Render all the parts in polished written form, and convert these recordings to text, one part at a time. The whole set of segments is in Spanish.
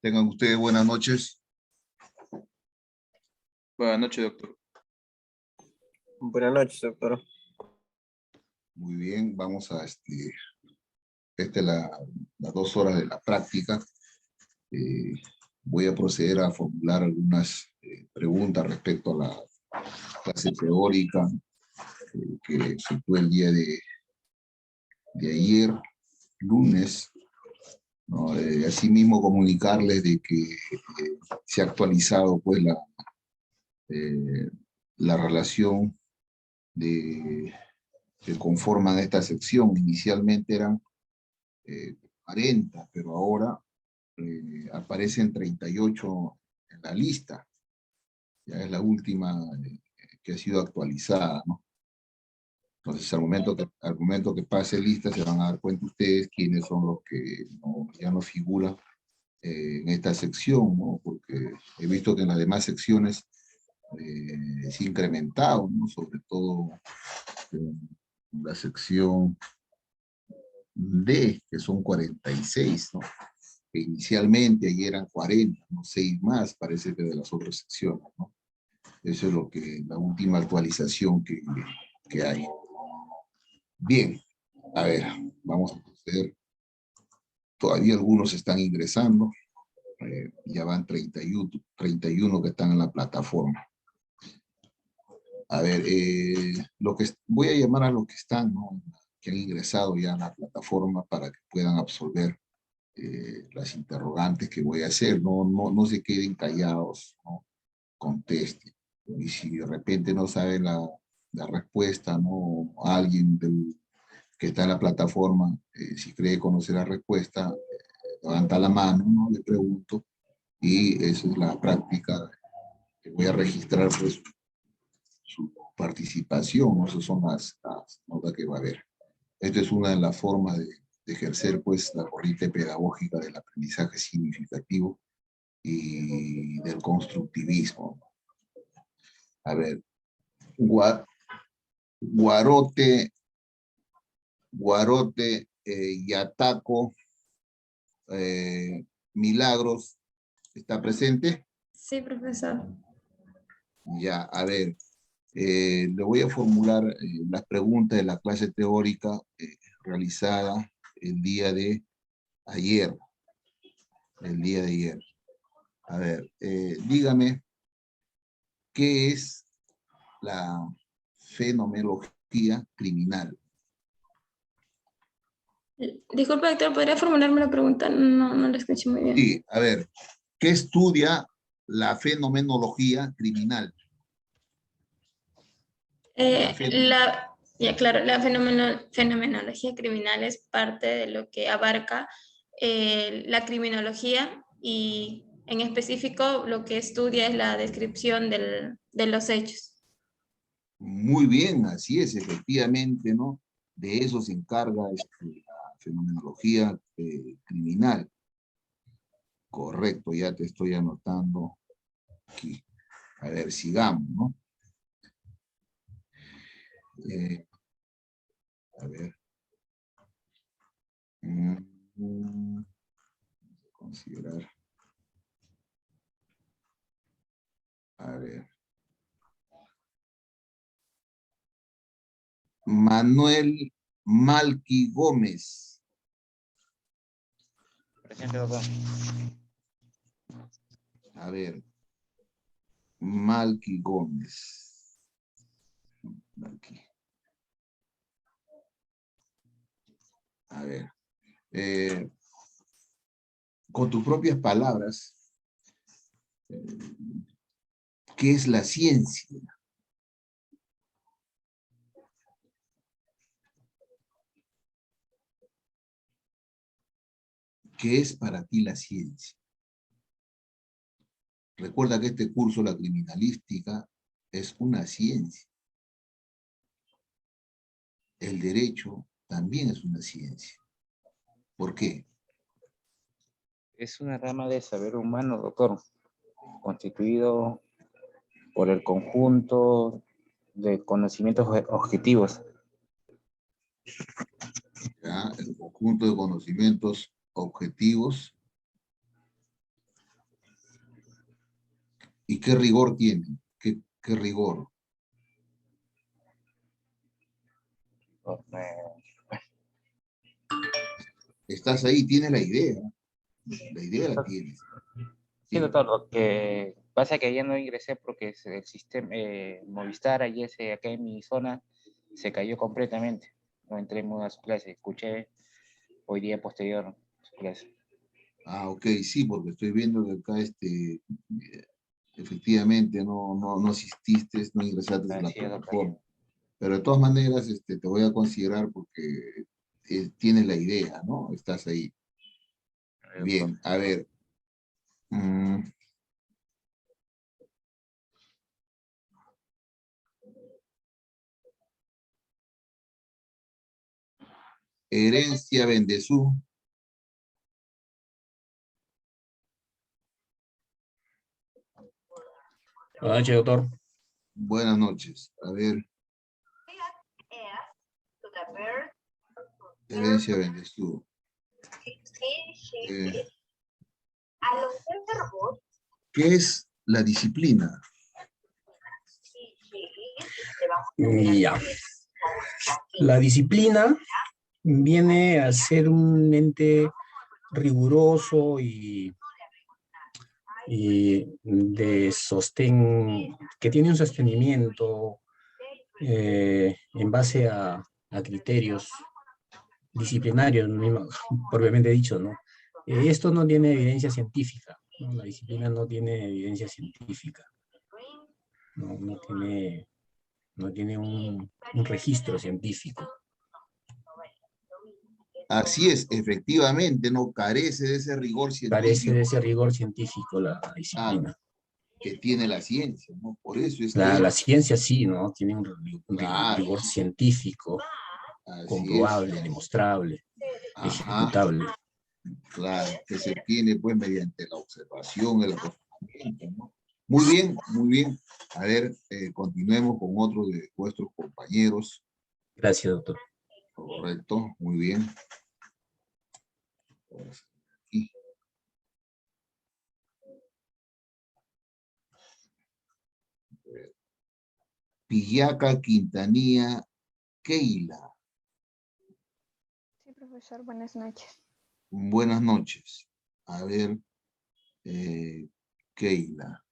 Tengan ustedes buenas noches. Buenas noches, doctor. Buenas noches, doctor. Muy bien, vamos a esta es las 2 horas de la práctica. Voy a proceder a formular algunas preguntas respecto a la clase teórica que efectué el día de ayer, lunes. ¿No? Asimismo, comunicarles de que se ha actualizado pues la relación que conforman esta sección. Inicialmente eran 40, pero ahora aparecen 38 en la lista. Ya es la última que ha sido actualizada, ¿no? Entonces, al momento que pase lista, se van a dar cuenta ustedes quiénes son los que ya no figuran en esta sección, ¿no? Porque he visto que en las demás secciones es incrementado, ¿no? Sobre todo en la sección D, que son 46, ¿no? Que inicialmente ahí eran 40, ¿no? 6 más, parece que de las otras secciones, ¿no? Eso es lo que, la última actualización que hay. Bien, a ver, vamos a proceder. Todavía algunos están ingresando, ya van 31 que están en la plataforma. A ver, voy a llamar a los que están, ¿no? Que han ingresado ya a la plataforma para que puedan absolver las interrogantes que voy a hacer. No se queden callados, ¿no? Contesten. Y si de repente no saben la respuesta, ¿no? Alguien que está en la plataforma, si cree conocer la respuesta, levanta la mano, ¿no? Le pregunto, y esa es la práctica que voy a registrar, pues, su participación, ¿no? Esas son las notas que va a haber. Esta es una de las formas de ejercer, pues, la corriente pedagógica del aprendizaje significativo y del constructivismo. A ver, Guarote, Yataco, Milagros, ¿está presente? Sí, profesor. Ya, a ver, le voy a formular las preguntas de la clase teórica realizada el día de ayer. A ver, dígame, ¿qué es la fenomenología criminal? Disculpe, doctor, ¿podría formularme la pregunta? No la escuché muy bien. Sí, a ver, ¿qué estudia la fenomenología criminal? Ya, claro, la fenomenología criminal es parte de lo que abarca la criminología y en específico lo que estudia es la descripción de los hechos. Muy bien, así es, efectivamente, ¿no? De eso se encarga la fenomenología criminal. Correcto, ya te estoy anotando aquí. A ver, sigamos, ¿no? A ver. Considerar. A ver. Manuel Malqui Gómez. Presente, doctor. A ver. Malqui Gómez. Malqui. A ver. Con tus propias palabras, ¿qué es la ciencia? ¿Qué es para ti la ciencia? Recuerda que este curso, la criminalística, es una ciencia. El derecho también es una ciencia. ¿Por qué? Es una rama de saber humano, doctor, constituido por el conjunto de conocimientos objetivos. ¿Ya? El conjunto de conocimientos objetivos ¿Y qué rigor tiene? ¿Qué rigor? Estás ahí, tienes la idea. La idea la tienes. Sí, doctor, lo que pasa es que ya no ingresé porque el sistema Movistar, ahí acá en mi zona, se cayó completamente. No entré en una su clase, escuché hoy día posterior su clase. Ah, ok, sí, porque estoy viendo que acá efectivamente no asististe, no ingresaste a la Así es, doctor. plataforma. Pero de todas maneras, te voy a considerar porque tienes la idea, ¿no? Estás ahí. Doctor. Bien, a ver. mm, Herencia Bendezú. Buenas noches, doctor. Buenas noches. A ver, Herencia Bendezú. Eh, ¿Qué es la disciplina? Ya. La disciplina viene a ser un ente riguroso y de sostén, que tiene un sostenimiento en base a criterios disciplinarios, propiamente dicho, ¿no? Esto no tiene evidencia científica, ¿no? La disciplina no tiene evidencia científica, no tiene un registro científico. Así es, efectivamente, no carece de ese rigor Carece de científico ese rigor científico la disciplina. que tiene la ciencia, ¿no? Por eso es que La ciencia sí, ¿no? Tiene un claro, rigor científico, así es. comprobable, demostrable, Ajá, ejecutable. claro, que se tiene pues mediante la observación, el razonamiento, ¿no? Muy bien, muy bien. A ver, continuemos con otro de vuestros compañeros. Gracias, doctor. Correcto, muy bien. Aquí. Pillaca Quintanilla Keila. Sí, profesor, buenas noches. Buenas noches. A ver, Keila.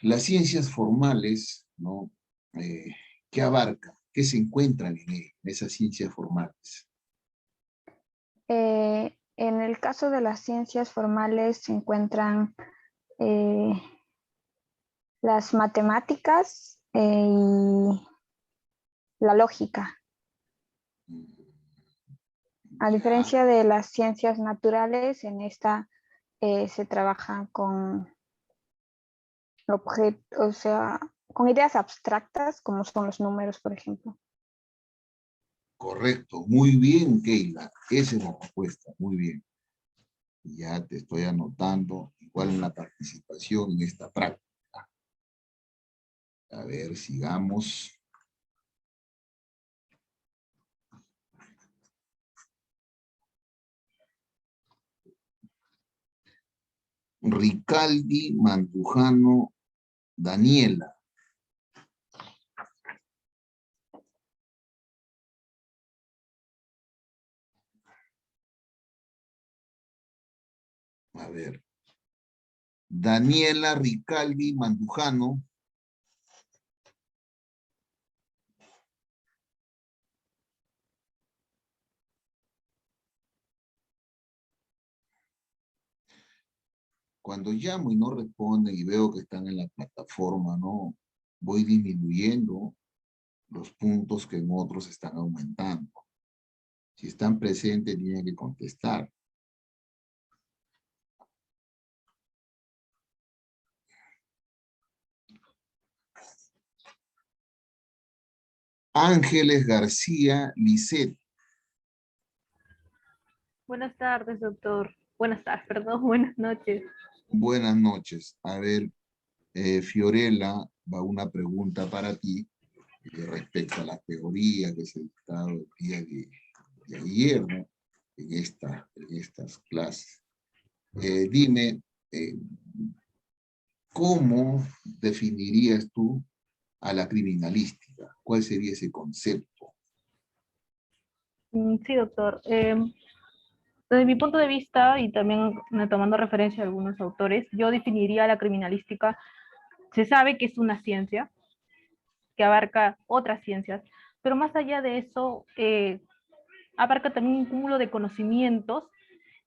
Las ciencias formales, ¿no? ¿Qué abarca? ¿Qué se encuentran en esas ciencias formales? En el caso de las ciencias formales se encuentran eh, las matemáticas y la lógica. A Ya, diferencia de las ciencias naturales, en esta se trabaja con objetos, o sea, con ideas abstractas como son los números, por ejemplo. correcto. Muy bien, Keila. Esa es la respuesta. Muy bien. Ya te estoy anotando igual en la participación en esta práctica. A ver, sigamos. Ricaldi Mandujano Daniela. A ver. Daniela Ricaldi Mandujano. Cuando llamo y no responden y veo que están en la plataforma, ¿no? Voy disminuyendo los puntos que en otros están aumentando. Si están presentes, tienen que contestar. Ángeles García Lisset. Buenas tardes, doctor. Buenas tardes, perdón, buenas noches. Buenas noches. A ver, Fiorella, va una pregunta para ti respecto a la teoría que se ha dictado el día de ayer, ¿no? En estas clases. Dime, ¿Cómo definirías tú a la criminalística? ¿Cuál sería ese concepto? Sí, doctor. Desde mi punto de vista, y también tomando referencia a algunos autores, yo definiría la criminalística. Se sabe que es una ciencia que abarca otras ciencias, pero más allá de eso, abarca también un cúmulo de conocimientos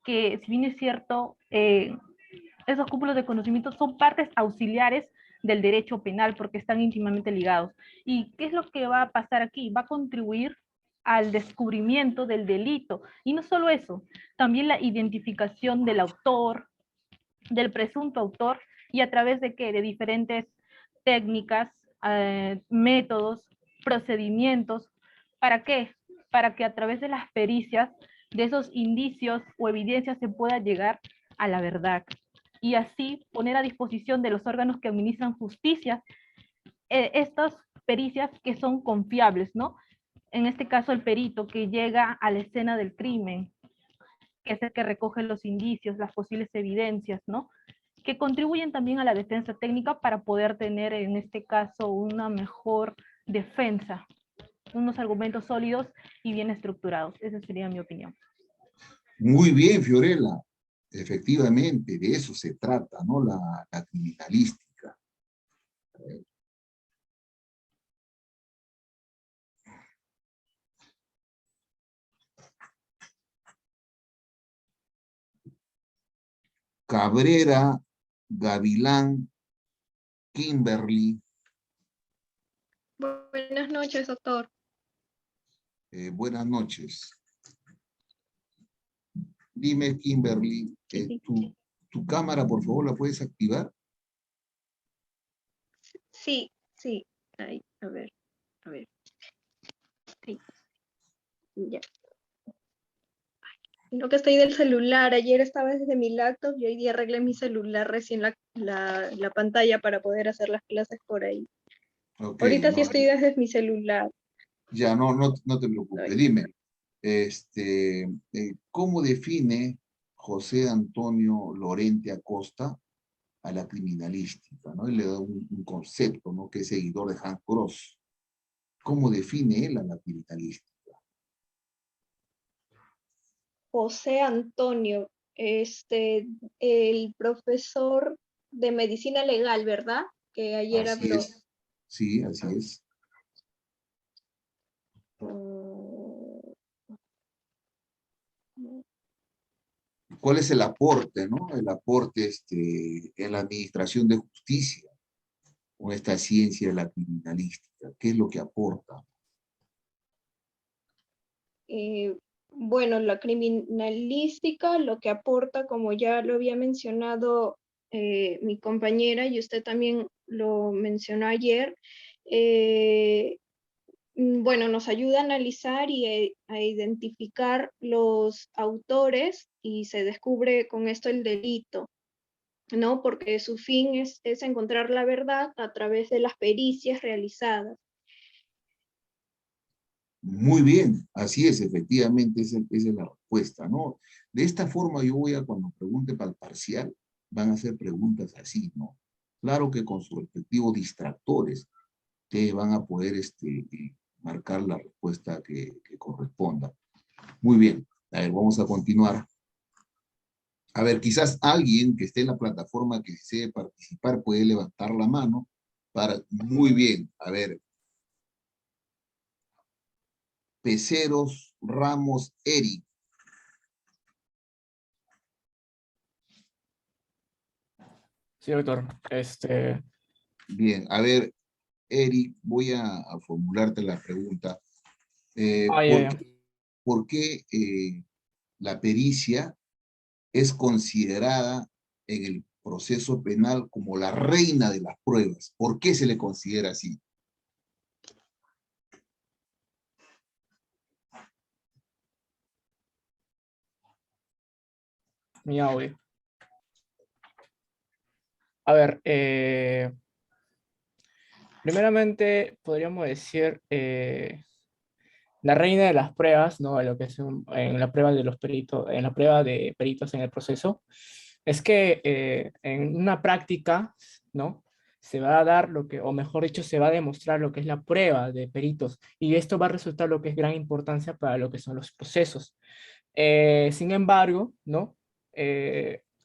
que, si bien es cierto, esos cúmulos de conocimientos son partes auxiliares del derecho penal porque están íntimamente ligados. ¿Y qué es lo que va a pasar aquí? Va a contribuir al descubrimiento del delito. Y no solo eso, también la identificación del autor, del presunto autor, y a través de qué? De diferentes técnicas, métodos, procedimientos. ¿Para qué? Para que a través de las pericias, de esos indicios o evidencias se pueda llegar a la verdad. Y así poner a disposición de los órganos que administran justicia estas pericias que son confiables, ¿no? En este caso, el perito que llega a la escena del crimen, que es el que recoge los indicios, las posibles evidencias, ¿no? Que contribuyen también a la defensa técnica para poder tener, en este caso, una mejor defensa, unos argumentos sólidos y bien estructurados. Esa sería mi opinión. Muy bien, Fiorella. Efectivamente, de eso se trata, ¿no? La criminalística. Cabrera, Gavilán, Kimberly. Buenas noches, doctor. Buenas noches. Dime, Kimberly, tu cámara, por favor, ¿la puedes activar? Sí, sí. Ahí, a ver. Sí. Ya. Lo que estoy del celular. Ayer estaba desde mi laptop y hoy día arreglé mi celular recién la pantalla para poder hacer las clases por ahí. Okay, Ahorita no, sí estoy desde mi celular. ya, no te preocupes. Dime, ¿cómo define José Antonio Lorente Acosta a la criminalística, ¿no? Él le da un concepto, ¿no? Que es seguidor de Hans Cross. ¿Cómo define él a la criminalística? José Antonio, el profesor de medicina legal, ¿verdad? Que ayer Así habló. es. Sí, así es. ¿Cuál es el aporte, no? El aporte en la administración de justicia con esta ciencia de la criminalística. ¿Qué es lo que aporta? Bueno, la criminalística lo que aporta, como ya lo había mencionado mi compañera y usted también lo mencionó ayer, bueno, nos ayuda a analizar y a identificar los autores y se descubre con esto el delito, ¿no? Porque su fin es encontrar la verdad a través de las pericias realizadas. Muy bien, así es, efectivamente, esa es la respuesta, ¿no? De esta forma yo voy a, cuando pregunte para el parcial, van a hacer preguntas así, ¿no? Claro que con sus respectivos distractores, ustedes van a poder marcar la respuesta que corresponda. Muy bien, a ver, vamos a continuar. A ver, quizás alguien que esté en la plataforma que desee participar puede levantar la mano para... Muy bien, a ver. Peceros, Ramos, Eric. Sí, doctor. Bien, a ver, Eric, voy a formularte la pregunta. Ya. ¿Por qué la pericia es considerada en el proceso penal como la reina de las pruebas? ¿Por qué se le considera así? Mi audio. A ver, primeramente podríamos decir la reina de las pruebas, ¿no? Lo que es en la prueba de los peritos, en la prueba de peritos en el proceso, es que en una práctica ¿no? Se va a dar lo que, o mejor dicho, se va a demostrar lo que es la prueba de peritos, y esto va a resultar lo que es gran importancia para lo que son los procesos. Sin embargo, ¿no?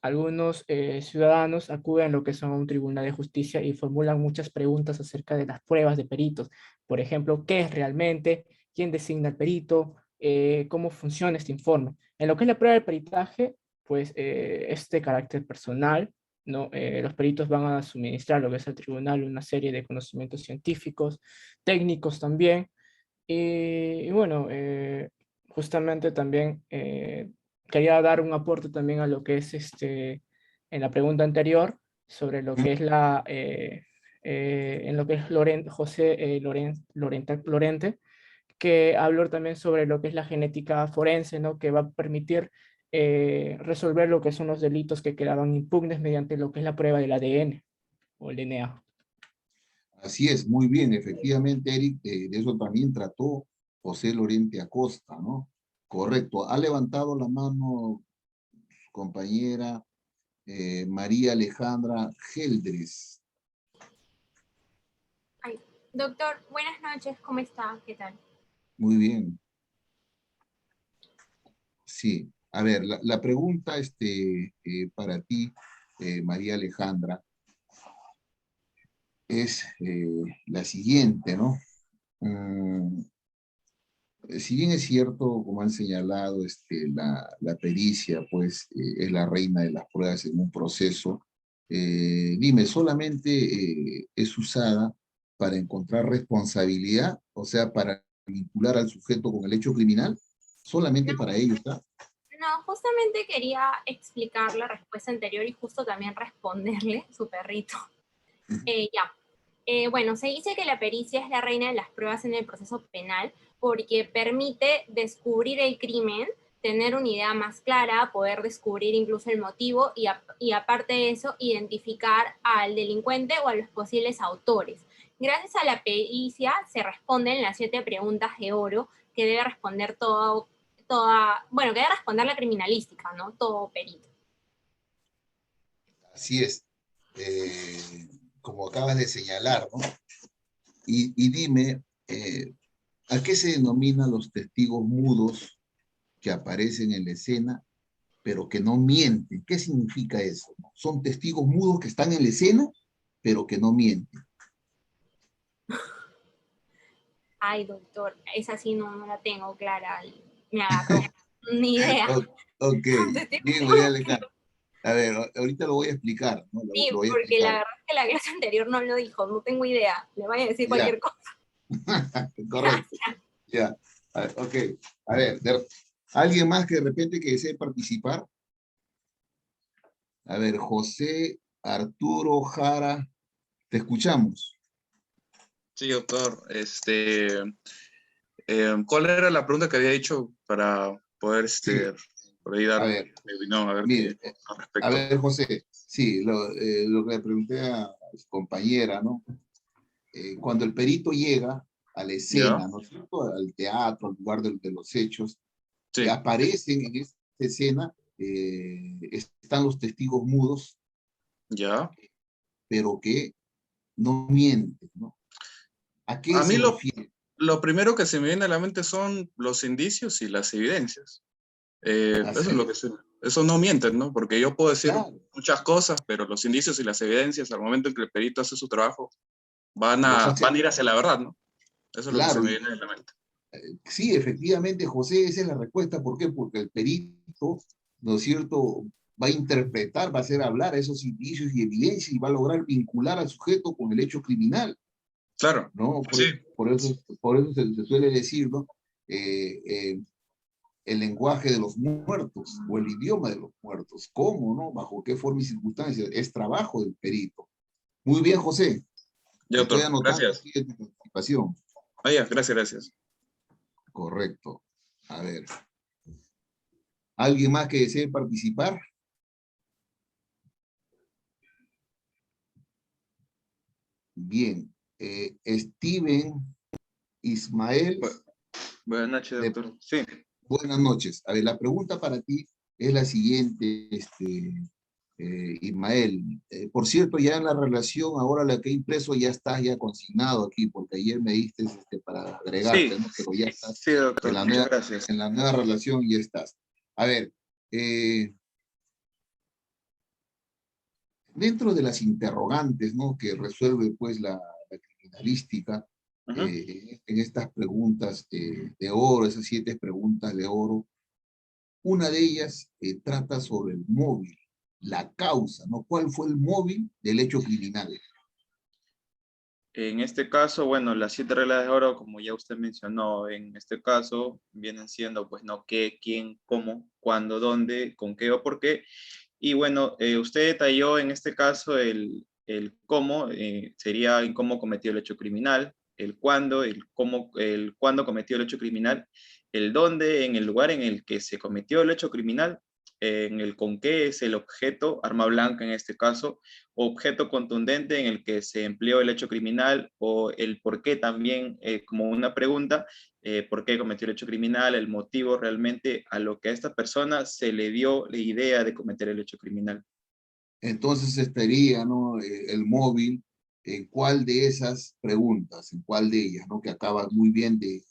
Algunos ciudadanos acuden a lo que son un tribunal de justicia y formulan muchas preguntas acerca de las pruebas de peritos. Por ejemplo, ¿qué es realmente? ¿Quién designa el perito? ¿Cómo funciona este informe? En lo que es la prueba de peritaje, pues es de carácter personal, ¿no? Los peritos van a suministrar lo que es al tribunal una serie de conocimientos científicos, técnicos también, y bueno, justamente también quería dar un aporte también a lo que es en la pregunta anterior sobre lo que es en lo que es José Lorente, que habló también sobre lo que es la genética forense, ¿no? Que va a permitir resolver lo que son los delitos que quedaban impugnes mediante lo que es la prueba del ADN o el DNA. Así es, muy bien, efectivamente, Eric, de eso también trató José Lorente Acosta, ¿no? Correcto. Ha levantado la mano su compañera María Alejandra Geldres. Ay, doctor, buenas noches, ¿cómo está? ¿Qué tal? Muy bien. Sí. A ver, la pregunta para ti, María Alejandra, es la siguiente, ¿no? Si bien es cierto, como han señalado, la pericia, pues, es la reina de las pruebas en un proceso, dime, ¿solamente es usada para encontrar responsabilidad, o sea, para vincular al sujeto con el hecho criminal? ¿Solamente para ello está? No, justamente quería explicar la respuesta anterior y justo también responderle, su perrito. Bueno, se dice que la pericia es la reina de las pruebas en el proceso penal porque permite descubrir el crimen, tener una idea más clara, poder descubrir incluso el motivo y aparte de eso, identificar al delincuente o a los posibles autores. Gracias a la pericia se responden las 7 preguntas de oro que debe responder que debe responder la criminalística, ¿no? Todo perito. Así es. Como acabas de señalar, ¿no? Y dime, ¿a qué se denominan los testigos mudos que aparecen en la escena, pero que no mienten? ¿Qué significa eso? Son testigos mudos que están en la escena, pero que no mienten. Ay, doctor, esa sí no la tengo clara. Me agarró. Ni idea. Ok, bien, María Alejandra. A ver, ahorita lo voy a explicar, ¿no? Sí, Lo voy a porque explicar. la verdad es que la clase anterior no lo dijo, no tengo idea. Le voy a decir Ya. cualquier cosa. Correcto. Ya. A ver, ok. A ver, ¿alguien más que de repente que desee participar? A ver, José Arturo Jara, te escuchamos. Sí, doctor. ¿Cuál era la pregunta que había hecho para poder Sí. por ahí dar A ver, mi opinión, a ver mire, qué al respecto? a ver, José, sí, lo que le pregunté a su compañera, ¿no? Cuando el perito llega a la escena, ¿Ya? ¿no es cierto? Al teatro, al lugar de los hechos, Sí. aparecen en esta escena, están los testigos mudos, ¿Ya? pero que no mienten, ¿no? ¿A qué A mí se refiere? lo primero que se me viene a la mente son los indicios y las evidencias. Eso es lo que eso no mienten, ¿no? Porque yo puedo decir Claro. muchas cosas, pero los indicios y las evidencias, al momento en que el perito hace su trabajo, van Los a hace, ir hacia la verdad, ¿no? Eso es lo que se claro, me viene a la mente. sí, efectivamente, José, esa es la respuesta. ¿Por qué? Porque el perito, ¿no es cierto?, va a interpretar, va a hacer hablar esos indicios y evidencias y va a lograr vincular al sujeto con el hecho criminal, Claro, ¿no? sí. Por eso se suele decir, ¿no? El lenguaje de los muertos o el idioma de los muertos. ¿Cómo, no? ¿Bajo qué forma y circunstancias? Es trabajo del perito. Muy bien, José. Ya, Estoy doctor, anotando gracias. aquí tu participación. Ah, ya, gracias. Correcto. A ver. ¿Alguien más que desee participar? Bien. Steven Ismael. Buenas noches, doctor. Sí. Buenas noches. A ver, la pregunta para ti es la siguiente, Ismael. por cierto, ya en la relación, ahora la que he impreso ya está ya consignado aquí, porque ayer me diste para agregarte, Sí, ¿no? Pero ya estás sí, doctor, en la muchas nueva, gracias. en la nueva relación, ya estás. A ver, dentro de las interrogantes, ¿no? Que resuelve pues la criminalística, Ujú. en estas preguntas de oro, esas 7 preguntas de oro, una de ellas trata sobre el móvil, la causa, ¿no? ¿Cuál fue el móvil del hecho criminal? En este caso, bueno, las 7 reglas de oro, como ya usted mencionó, en este caso vienen siendo, pues, no qué, quién, cómo, cuándo, dónde, con qué o por qué. Y bueno, usted detalló en este caso el cómo, sería en cómo cometió el hecho criminal, el cuándo cometió el hecho criminal, el dónde, en el lugar en el que se cometió el hecho criminal, en el con qué es el objeto, arma blanca en este caso, objeto contundente en el que se empleó el hecho criminal, o el por qué también, como una pregunta, por qué cometió el hecho criminal, el motivo realmente a lo que a esta persona se le dio la idea de cometer el hecho criminal. Entonces estaría, ¿no? El móvil, ¿en cuál de esas preguntas, en cuál de ellas, ¿no? Que acabas muy bien de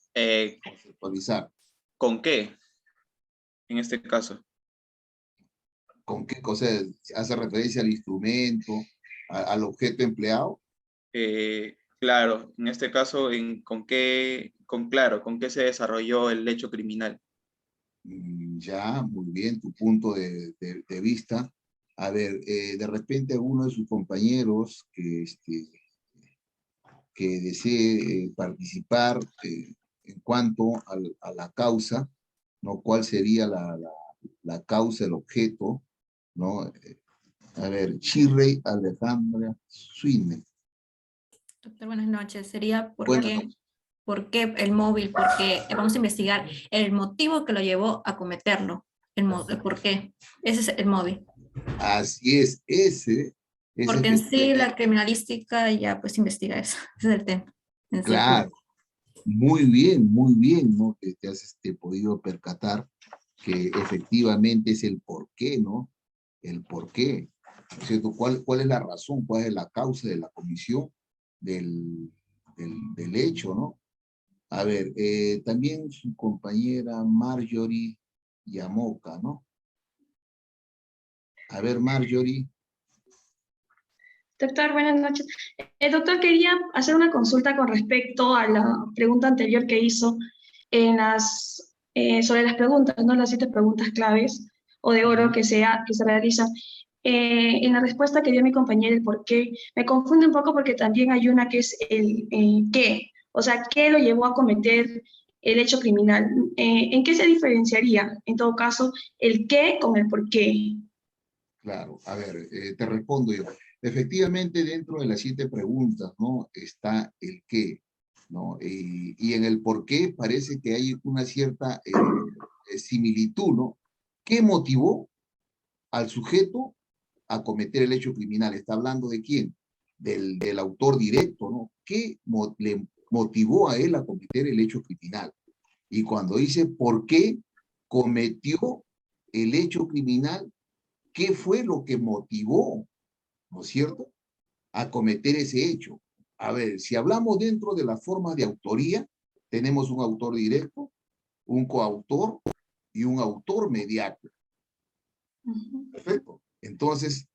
conceptualizar. ¿Con qué? En este caso. ¿Con qué cosa hace referencia al instrumento, al objeto empleado? Claro, en este caso, claro, con qué se desarrolló el hecho criminal. Ya, muy bien, tu punto de vista. A ver, de repente alguno de sus compañeros que desee participar en cuanto a la causa, ¿no? ¿Cuál sería la causa, el objeto, ¿no? A ver, Shirley Alejandra Swine. Doctor, buenas noches. Sería Buenas noches. por qué el móvil, porque vamos a investigar el motivo que lo llevó a cometerlo, el por qué. Ese es el móvil. Así es, ese Porque en sí efectivamente. la criminalística ya pues investiga eso, ese es el tema. En sí, Claro, muy bien, ¿no? Que te has podido percatar que efectivamente es el por qué, ¿no? El por qué, ¿no es cierto? ¿Cuál es la razón? ¿Cuál es la causa de la comisión del hecho, ¿no? A ver, también su compañera Marjorie Yamoca, ¿no? A ver, Marjorie. Doctor, buenas noches. Doctor, quería hacer una consulta con respecto a la pregunta anterior que hizo sobre las preguntas, ¿no? Las 7 preguntas claves o de oro que se realizan. En la respuesta que dio mi compañera, el por qué, me confunde un poco porque también hay una que es el qué, o sea, qué lo llevó a cometer el hecho criminal. ¿En qué se diferenciaría, en todo caso, el qué con el por qué? Claro, a ver, te respondo yo. Efectivamente, dentro de las 7 preguntas, ¿no? Está el qué, ¿no? Y en el por qué parece que hay una cierta similitud, ¿no? ¿Qué motivó al sujeto a cometer el hecho criminal? ¿Está hablando de quién? Del autor directo, ¿no? ¿Qué le motivó a él a cometer el hecho criminal? Y cuando dice por qué cometió el hecho criminal, ¿qué fue lo que motivó, ¿no es cierto?, a cometer ese hecho? A ver, si hablamos dentro de la forma de autoría, tenemos un autor directo, un coautor y un autor mediato. Perfecto. Entonces,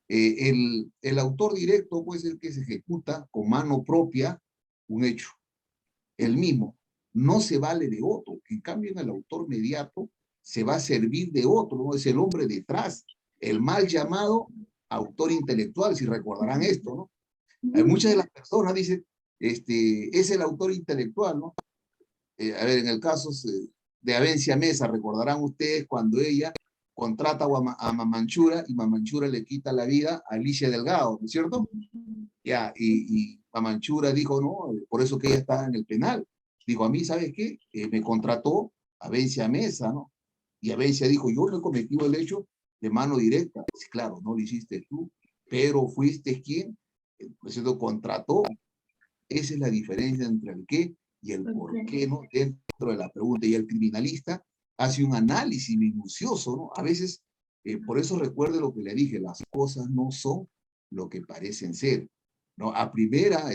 el autor directo puede ser que se ejecuta con mano propia un hecho. El mismo no se vale de otro. En cambio, en el autor mediato se va a servir de otro, ¿no? Es el hombre detrás, el mal llamado autor intelectual, si recordarán esto, ¿no? Hay muchas de las personas dicen, es el autor intelectual, ¿no? A ver, en el caso de Avencia Mesa, recordarán ustedes cuando ella contrata a Mamanchura y Mamanchura le quita la vida a Alicia Delgado, ¿no es cierto? Ya, y Mamanchura dijo, no, por eso que ella está en el penal. Dijo, a mí, ¿sabes qué? Me contrató Avencia Mesa, ¿no? Y Avencia dijo, yo no he cometido el hecho de mano directa. Pues, claro, no lo hiciste tú, pero fuiste quien, por cierto, contrató. Esa es la diferencia entre el qué y el por qué, ¿no? Dentro de la pregunta. Y el criminalista hace un análisis minucioso, ¿no? A veces, por eso recuerde lo que le dije, las cosas no son lo que parecen ser, ¿no? A primera,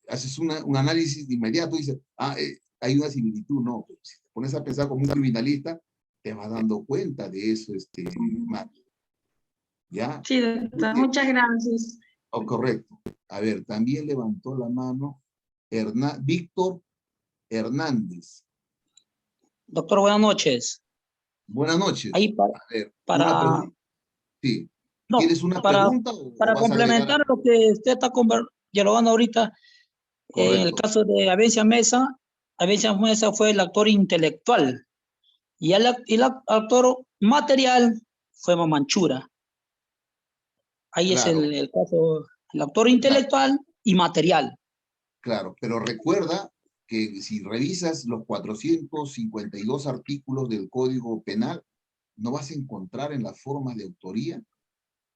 haces un análisis de inmediato y dices, hay una similitud, no, pero si te pones a pensar como un criminalista, te vas dando cuenta de eso, Mati. ¿Ya? Sí, doctor, muchas gracias. Oh, correcto. A ver, también levantó la mano Víctor Hernández. Doctor, buenas noches. Buenas noches. Ahí A ver, una pregunta. Sí. no, ¿Tienes una pregunta? para vas a complementar agregar? lo que usted está dialogando ahorita, en el Correcto. caso de Avencia Mesa fue el actor intelectual y el actor material fue Mamanchura. Ahí es Claro. el caso, el actor intelectual y material. Claro, pero recuerda que si revisas los 452 artículos del Código Penal, no vas a encontrar en las formas de autoría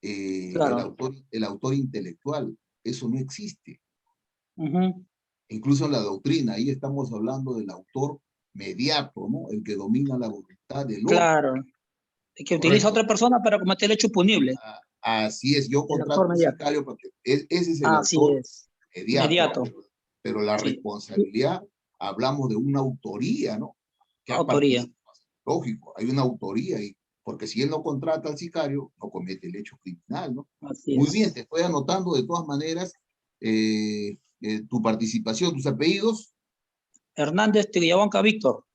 Claro. el autor intelectual. Eso no existe. Ujú. Incluso en la doctrina, ahí estamos hablando del autor mediato, ¿no? El que domina la voluntad del otro. Claro. El que utiliza a otra persona para cometer el hecho punible. Así es, yo El contrato actor un mediato. sicario porque ese es el Así autor es. mediato. Mediato. Pero la Sí. responsabilidad, hablamos de una autoría, ¿no? Que Autoría. lógico, hay una autoría ahí, porque si él no contrata al sicario, no comete el hecho criminal, ¿no? Así Muy es. bien, te estoy anotando de todas maneras tu participación, tus apellidos. Hernández Tillahuanca Víctor.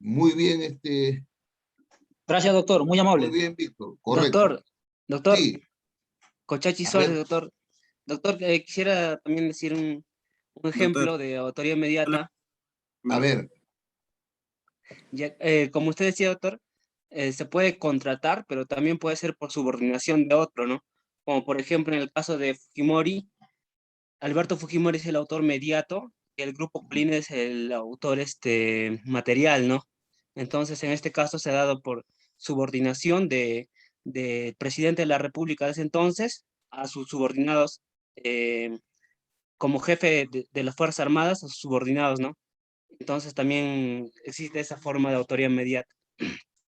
Muy bien, Gracias, doctor, muy amable. Muy bien, Víctor, correcto. Doctor, Sí. Cochachi A Suárez, ver. doctor. Doctor, quisiera también decir un ejemplo de autoría inmediata. A ver. Como usted decía, doctor, se puede contratar, pero también puede ser por subordinación de otro, ¿no? Como por ejemplo en el caso de Fujimori, Alberto Fujimori es el autor mediato y el grupo Colina es el autor material, ¿no? Entonces, en este caso se ha dado por subordinación del presidente de la República de ese entonces a sus subordinados, como jefe de las Fuerzas Armadas, a sus subordinados, ¿no? Entonces también existe esa forma de autoría inmediata.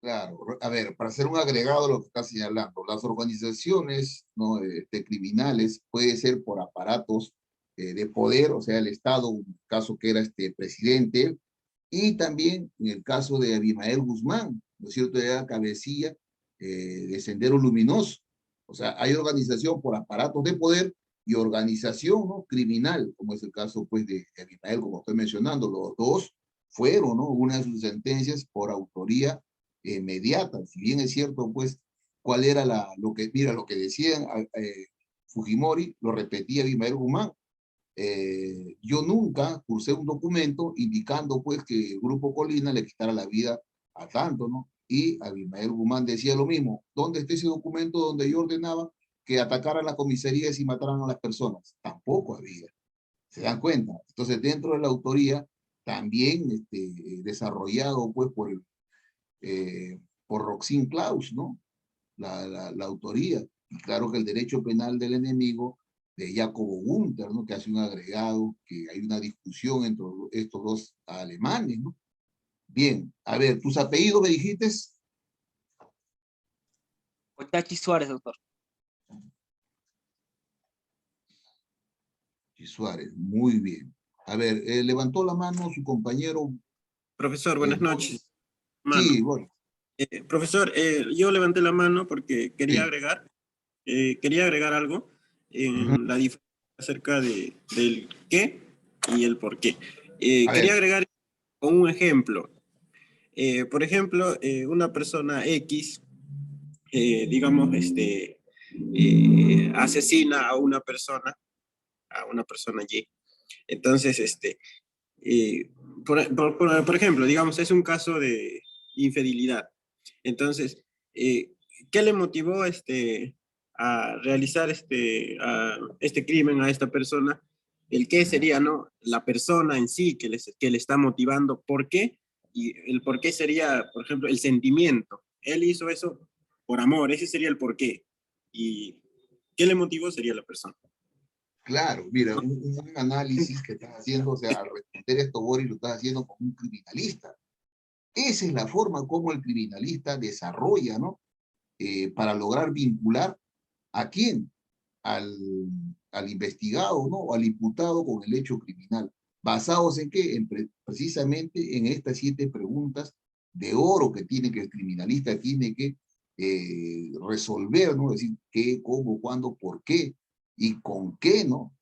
Claro, a ver, para hacer un agregado a lo que está señalando, las organizaciones, ¿no? Criminales puede ser por aparatos de poder, o sea, el Estado, en el caso que era presidente, y también en el caso de Abimael Guzmán, ¿no es cierto?, era cabecilla de Sendero Luminoso. O sea, hay organización por aparatos de poder y organización, ¿no?, criminal, como es el caso pues de Abimael, como estoy mencionando. Los dos fueron, ¿no?, una de sus sentencias por autoría mediata. Si bien es cierto, pues, cuál era lo que decían Fujimori, lo repetía Abimael Guzmán. Yo nunca cursé un documento indicando pues que el Grupo Colina le quitara la vida a tanto, ¿no? Y Abimael Guzmán decía lo mismo. ¿Dónde está ese documento donde yo ordenaba que atacaran las comisarías y mataran a las personas? Tampoco había. ¿Se dan cuenta? Entonces, dentro de la autoría, también desarrollado pues por Roxin Claus, ¿no? La autoría. Y claro que el derecho penal del enemigo de Jacobo Gunther, ¿no?, que hace un agregado, que hay una discusión entre estos dos alemanes, ¿no? Bien, a ver, ¿tus apellidos me dijiste? Cochachi Suárez, doctor. Suárez, muy bien. A ver, levantó la mano su compañero. Profesor, buenas noches. Sí, bueno. Profesor, yo levanté la mano porque quería Sí. agregar algo en la diferencia acerca del qué y el por qué. Quería agregar con un ejemplo. Por ejemplo, una persona X, digamos, asesina a una persona Y. Entonces, por ejemplo, digamos, es un caso de infidelidad. Entonces, ¿qué le motivó a realizar este crimen a esta persona? El qué sería, ¿no?, la persona en sí que le está motivando. ¿Por qué? Y el por qué sería, por ejemplo, el sentimiento. Él hizo eso por amor, ese sería el por qué. Y ¿qué le motivó? Sería la persona. Claro, mira, un análisis que estás haciendo, o sea, al responder esto, Boris, lo estás haciendo como un criminalista. Esa es la forma como el criminalista desarrolla, ¿no? Para lograr vincular ¿a quién? al investigado, ¿no? O al imputado con el hecho criminal. ¿Basados en qué? Precisamente en estas 7 preguntas de oro que el criminalista tiene que resolver, ¿no? Es decir, qué, cómo, cuándo, por qué y con qué, ¿no?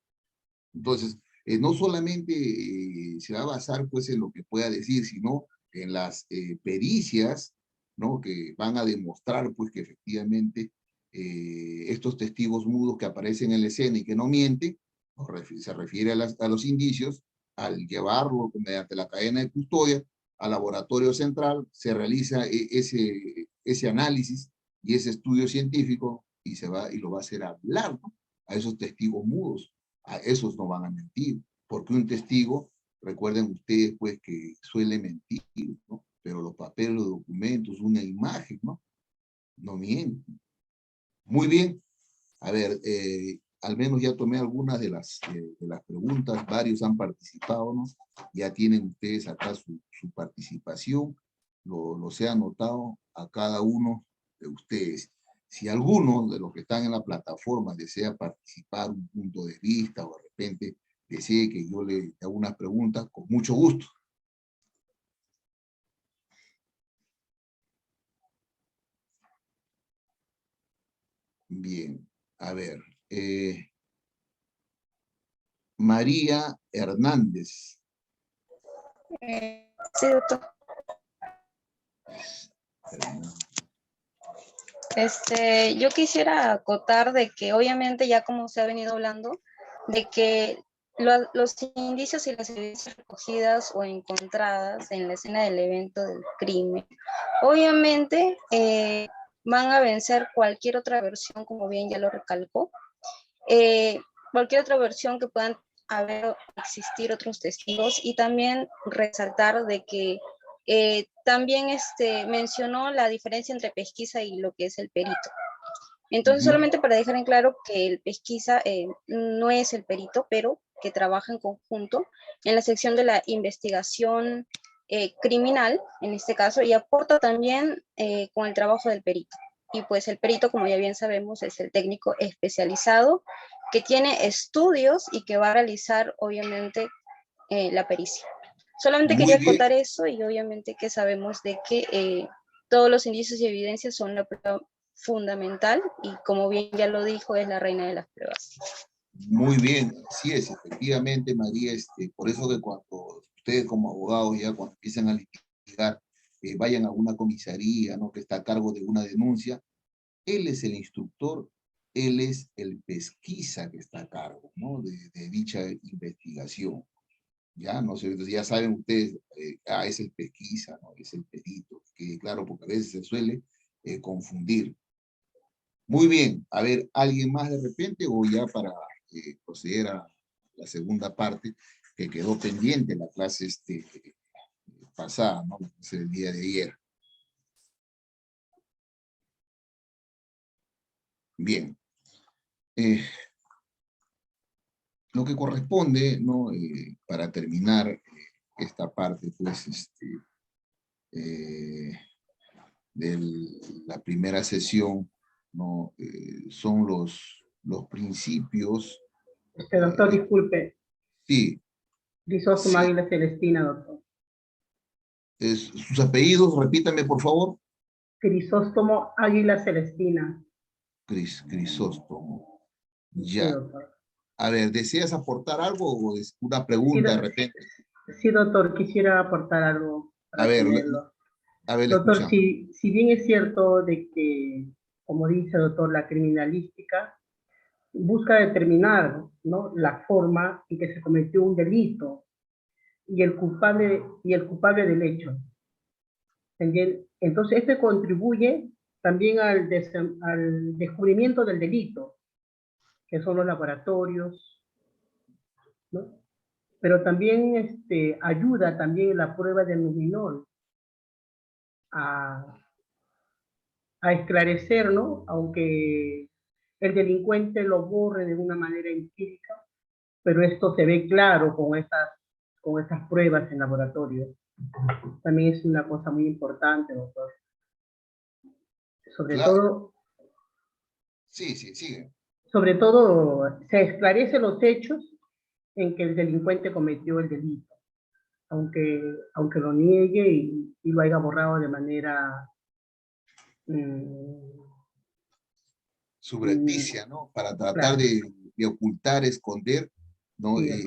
Entonces, no solamente se va a basar pues en lo que pueda decir, sino en las pericias, ¿no? Que van a demostrar pues que efectivamente estos testigos mudos que aparecen en la escena y que no mienten, se refiere a los indicios, al llevarlo mediante la cadena de custodia al laboratorio central, se realiza ese análisis y ese estudio científico y lo va a hacer hablar, ¿no? A esos testigos mudos. A esos no van a mentir, porque un testigo, recuerden ustedes pues que suele mentir, ¿no? Pero los papeles, los documentos, una imagen, ¿no? No mienten. Muy bien. A ver, al menos ya tomé algunas de las preguntas, varios han participado, ¿no? Ya tienen ustedes acá su participación, los he anotado a cada uno de ustedes. Si alguno de los que están en la plataforma desea participar, un punto de vista, o de repente desee que yo le haga unas preguntas, con mucho gusto. Bien, a ver. María Hernández. Sí, doctor. Yo quisiera acotar de que obviamente ya como se ha venido hablando, de que los indicios y las evidencias recogidas o encontradas en la escena del evento del crimen, obviamente van a vencer cualquier otra versión, como bien ya lo recalcó, cualquier otra versión que puedan existir otros testigos, y también resaltar de que también mencionó la diferencia entre pesquisa y lo que es el perito. Entonces, solamente para dejar en claro que el pesquisa no es el perito, pero que trabaja en conjunto en la sección de la investigación criminal, en este caso, y aporta también con el trabajo del perito. Y pues el perito, como ya bien sabemos, es el técnico especializado que tiene estudios y que va a realizar, obviamente, la pericia. Solamente quería acotar eso, y obviamente que sabemos de que todos los indicios y evidencias son la prueba fundamental, y como bien ya lo dijo, es la reina de las pruebas. Muy bien, así es, efectivamente, María, por eso que cuando ustedes como abogados ya cuando empiezan a litigar, vayan a una comisaría, ¿no? Que está a cargo de una denuncia, él es el instructor, él es el pesquisa que está a cargo, ¿no? de dicha investigación. Ya, no sé, ya saben ustedes, es el pesquisa, ¿no? Es el perito, que claro, porque a veces se suele confundir. Muy bien, a ver, ¿alguien más de repente o ya para proceder a la segunda parte que quedó pendiente en la clase pasada, ¿no? El día de ayer? Bien. Lo que corresponde, ¿no? Para terminar esta parte, pues, de la primera sesión, ¿no? Son los principios. Doctor, disculpe. Sí. Crisóstomo Águila Celestina, doctor. Sus apellidos, repítame, por favor. Crisóstomo Águila Celestina. Crisóstomo. Ya. Sí, doctor. A ver, ¿deseas aportar algo o es una pregunta de repente? Sí, doctor, quisiera aportar algo. A ver, doctor, si bien es cierto de que, como dice el doctor, la criminalística busca determinar, ¿no?, la forma en que se cometió un delito y el culpable del hecho. Entonces, esto contribuye también al descubrimiento del delito, que son los laboratorios, ¿no? Pero también ayuda también en la prueba del luminol a esclarecer, ¿no? Aunque el delincuente lo borre de una manera empírica, pero esto se ve claro con estas pruebas en laboratorio. También es una cosa muy importante, doctor. Sobre todo... Sí, sigue. sobre todo se esclarece los hechos en que el delincuente cometió el delito, aunque lo niegue y lo haya borrado de manera subrepticia, ¿no? Para tratar de ocultar, esconder, ¿no? Sí,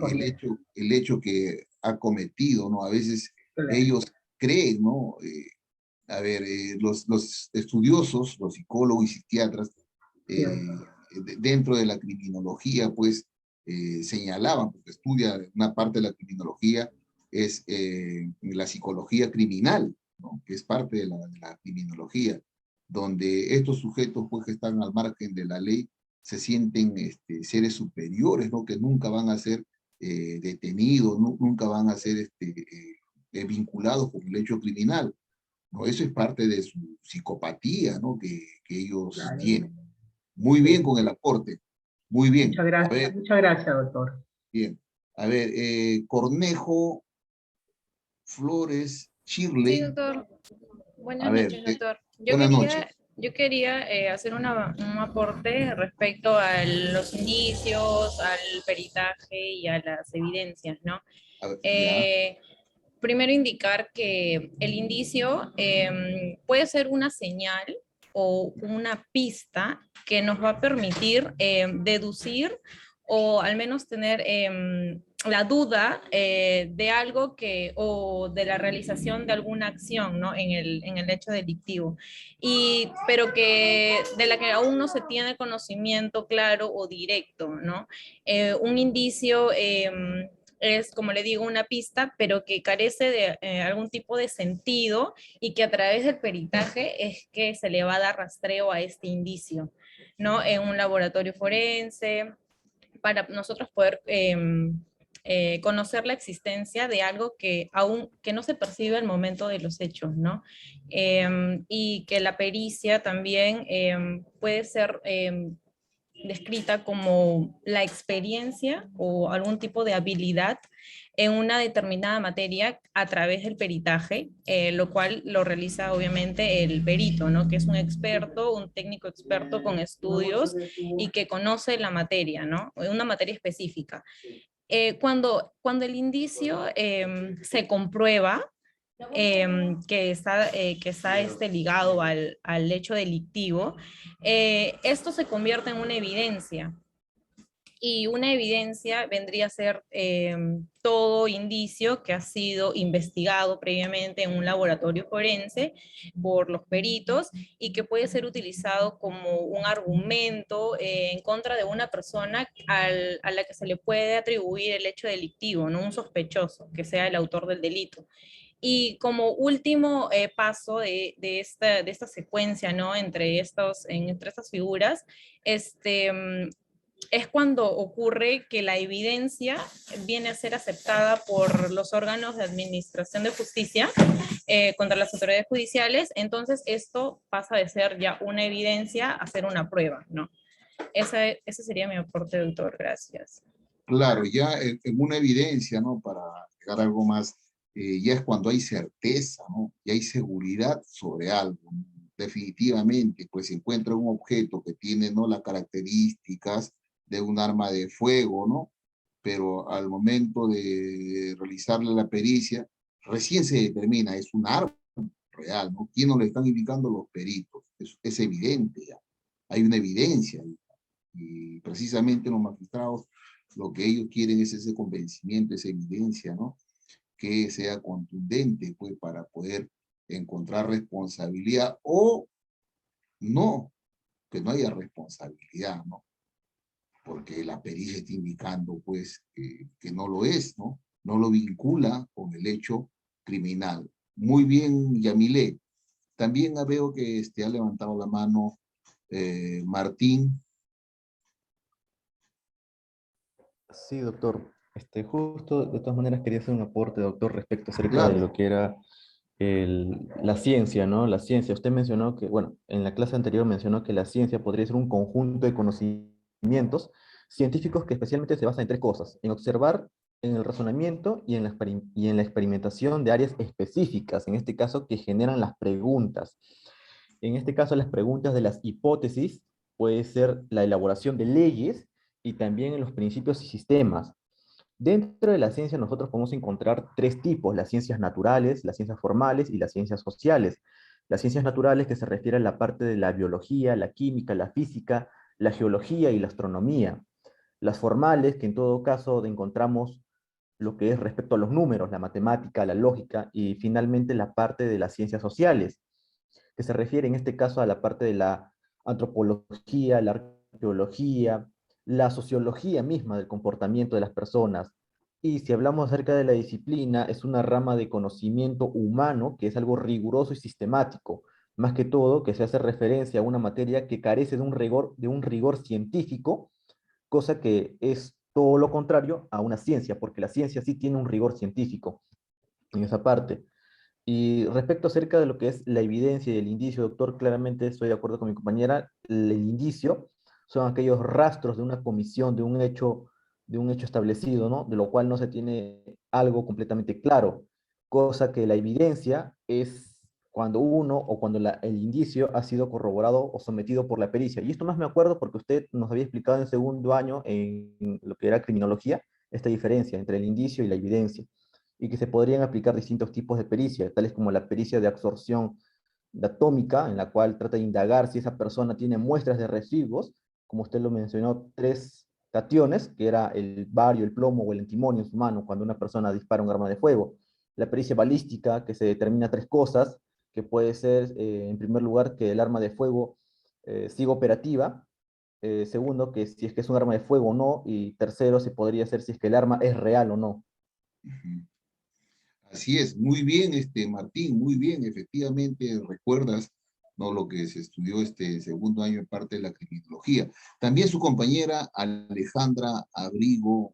El hecho que ha cometido, ¿no? A veces claro, ellos creen, ¿no? Los estudiosos, los psicólogos y psiquiatras, dentro de la criminología, pues, señalaban, porque estudia una parte de la criminología, es la psicología criminal, ¿no? Que es parte de la criminología, donde estos sujetos, pues, que están al margen de la ley, se sienten seres superiores, ¿no? Que nunca van a ser detenidos, nunca van a ser vinculados con el hecho criminal, ¿no? Eso es parte de su psicopatía, ¿no? Que ellos tienen. Muy bien con el aporte, muy bien. Muchas gracias, doctor. Bien. A ver, Cornejo Flores Chirley. Sí, doctor. Buenas A ver, noches, doctor. buenas noches. Yo quería hacer un aporte respecto a los indicios, al peritaje y a las evidencias, ¿no? A ver, Primero indicar que el indicio puede ser una señal o una pista que nos va a permitir deducir o al menos tener la duda de algo o de la realización de alguna acción, ¿no? en el hecho delictivo, pero de la que aún no se tiene conocimiento claro o directo, ¿no? Un indicio es, como le digo, una pista, pero que carece de algún tipo de sentido y que a través del peritaje es que se le va a dar rastreo a este indicio, ¿no? En un laboratorio forense, para nosotros poder conocer la existencia de algo que no se percibe al momento de los hechos, ¿no? Y que la pericia también puede ser descrita como la experiencia o algún tipo de habilidad en una determinada materia a través del peritaje, lo cual lo realiza obviamente el perito, ¿no? Que es un experto, un técnico experto con estudios y que conoce la materia, ¿no? Una materia específica. Cuando el indicio se comprueba, que está ligado al hecho delictivo, esto se convierte en una evidencia. Y una evidencia vendría a ser todo indicio que ha sido investigado previamente en un laboratorio forense por los peritos y que puede ser utilizado como un argumento en contra de una persona a la que se le puede atribuir el hecho delictivo, ¿no? Un sospechoso, que sea el autor del delito. Y como último paso de esta secuencia, ¿no? entre estas figuras, es cuando ocurre que la evidencia viene a ser aceptada por los órganos de administración de justicia contra las autoridades judiciales. Entonces esto pasa de ser ya una evidencia a ser una prueba, ¿no? Ese sería mi aporte, doctor. Gracias. Claro, ya en una evidencia, ¿no? Para agregar algo más, ya es cuando hay certeza, ¿no? Y hay seguridad sobre algo, ¿no? Definitivamente, pues se encuentra un objeto que tiene, ¿no? Las características de un arma de fuego, ¿no? Pero al momento de realizarle la pericia, recién se determina, es un arma real, ¿no? ¿Quién nos le están indicando? Los peritos. Es evidente ya. Hay una evidencia. Y precisamente los magistrados, lo que ellos quieren es ese convencimiento, esa evidencia, ¿no? Que sea contundente, pues, para poder encontrar responsabilidad o no, que no haya responsabilidad, ¿no? Porque la pericia está indicando, pues, que no lo es, ¿no? No lo vincula con el hecho criminal. Muy bien, Yamilé. También veo que ha levantado la mano Martín. Sí, doctor. Justo, de todas maneras, quería hacer un aporte, doctor, respecto acerca de lo que era la ciencia, ¿no? La ciencia. Usted mencionó que, bueno, en la clase anterior mencionó que la ciencia podría ser un conjunto de conocimientos científicos que especialmente se basan en tres cosas: en observar, en el razonamiento y en la experimentación de áreas específicas, en este caso, que generan las preguntas. En este caso, las preguntas de las hipótesis puede ser la elaboración de leyes y también en los principios y sistemas. Dentro de la ciencia nosotros podemos encontrar tres tipos: las ciencias naturales, las ciencias formales y las ciencias sociales. Las ciencias naturales, que se refiere a la parte de la biología, la química, la física, la geología y la astronomía. Las formales, que en todo caso encontramos lo que es respecto a los números, la matemática, la lógica, y finalmente la parte de las ciencias sociales, que se refiere en este caso a la parte de la antropología, la arqueología, la sociología misma del comportamiento de las personas. Y si hablamos acerca de la disciplina, es una rama de conocimiento humano que es algo riguroso y sistemático, más que todo que se hace referencia a una materia que carece de un rigor científico, cosa que es todo lo contrario a una ciencia, porque la ciencia sí tiene un rigor científico en esa parte. Y respecto acerca de lo que es la evidencia y el indicio, doctor, claramente estoy de acuerdo con mi compañera. El indicio son aquellos rastros de una comisión, de un hecho establecido, ¿no? De lo cual no se tiene algo completamente claro, cosa que la evidencia es cuando uno o cuando el indicio ha sido corroborado o sometido por la pericia. Y esto más me acuerdo porque usted nos había explicado en segundo año en lo que era criminología, esta diferencia entre el indicio y la evidencia, y que se podrían aplicar distintos tipos de pericia, tales como la pericia de absorción atómica, en la cual trata de indagar si esa persona tiene muestras de residuos, como usted lo mencionó, 3 cationes, que era el bario, el plomo o el antimonio en su mano, cuando una persona dispara un arma de fuego. La pericia balística, que se determina 3 cosas, que puede ser, en primer lugar, que el arma de fuego siga operativa, segundo, que si es que es un arma de fuego o no, y tercero, se podría hacer si es que el arma es real o no. Así es, muy bien, Martín, muy bien, efectivamente recuerdas, ¿no?, lo que se estudió este segundo año en parte de la criminología. También su compañera Alejandra Abrigo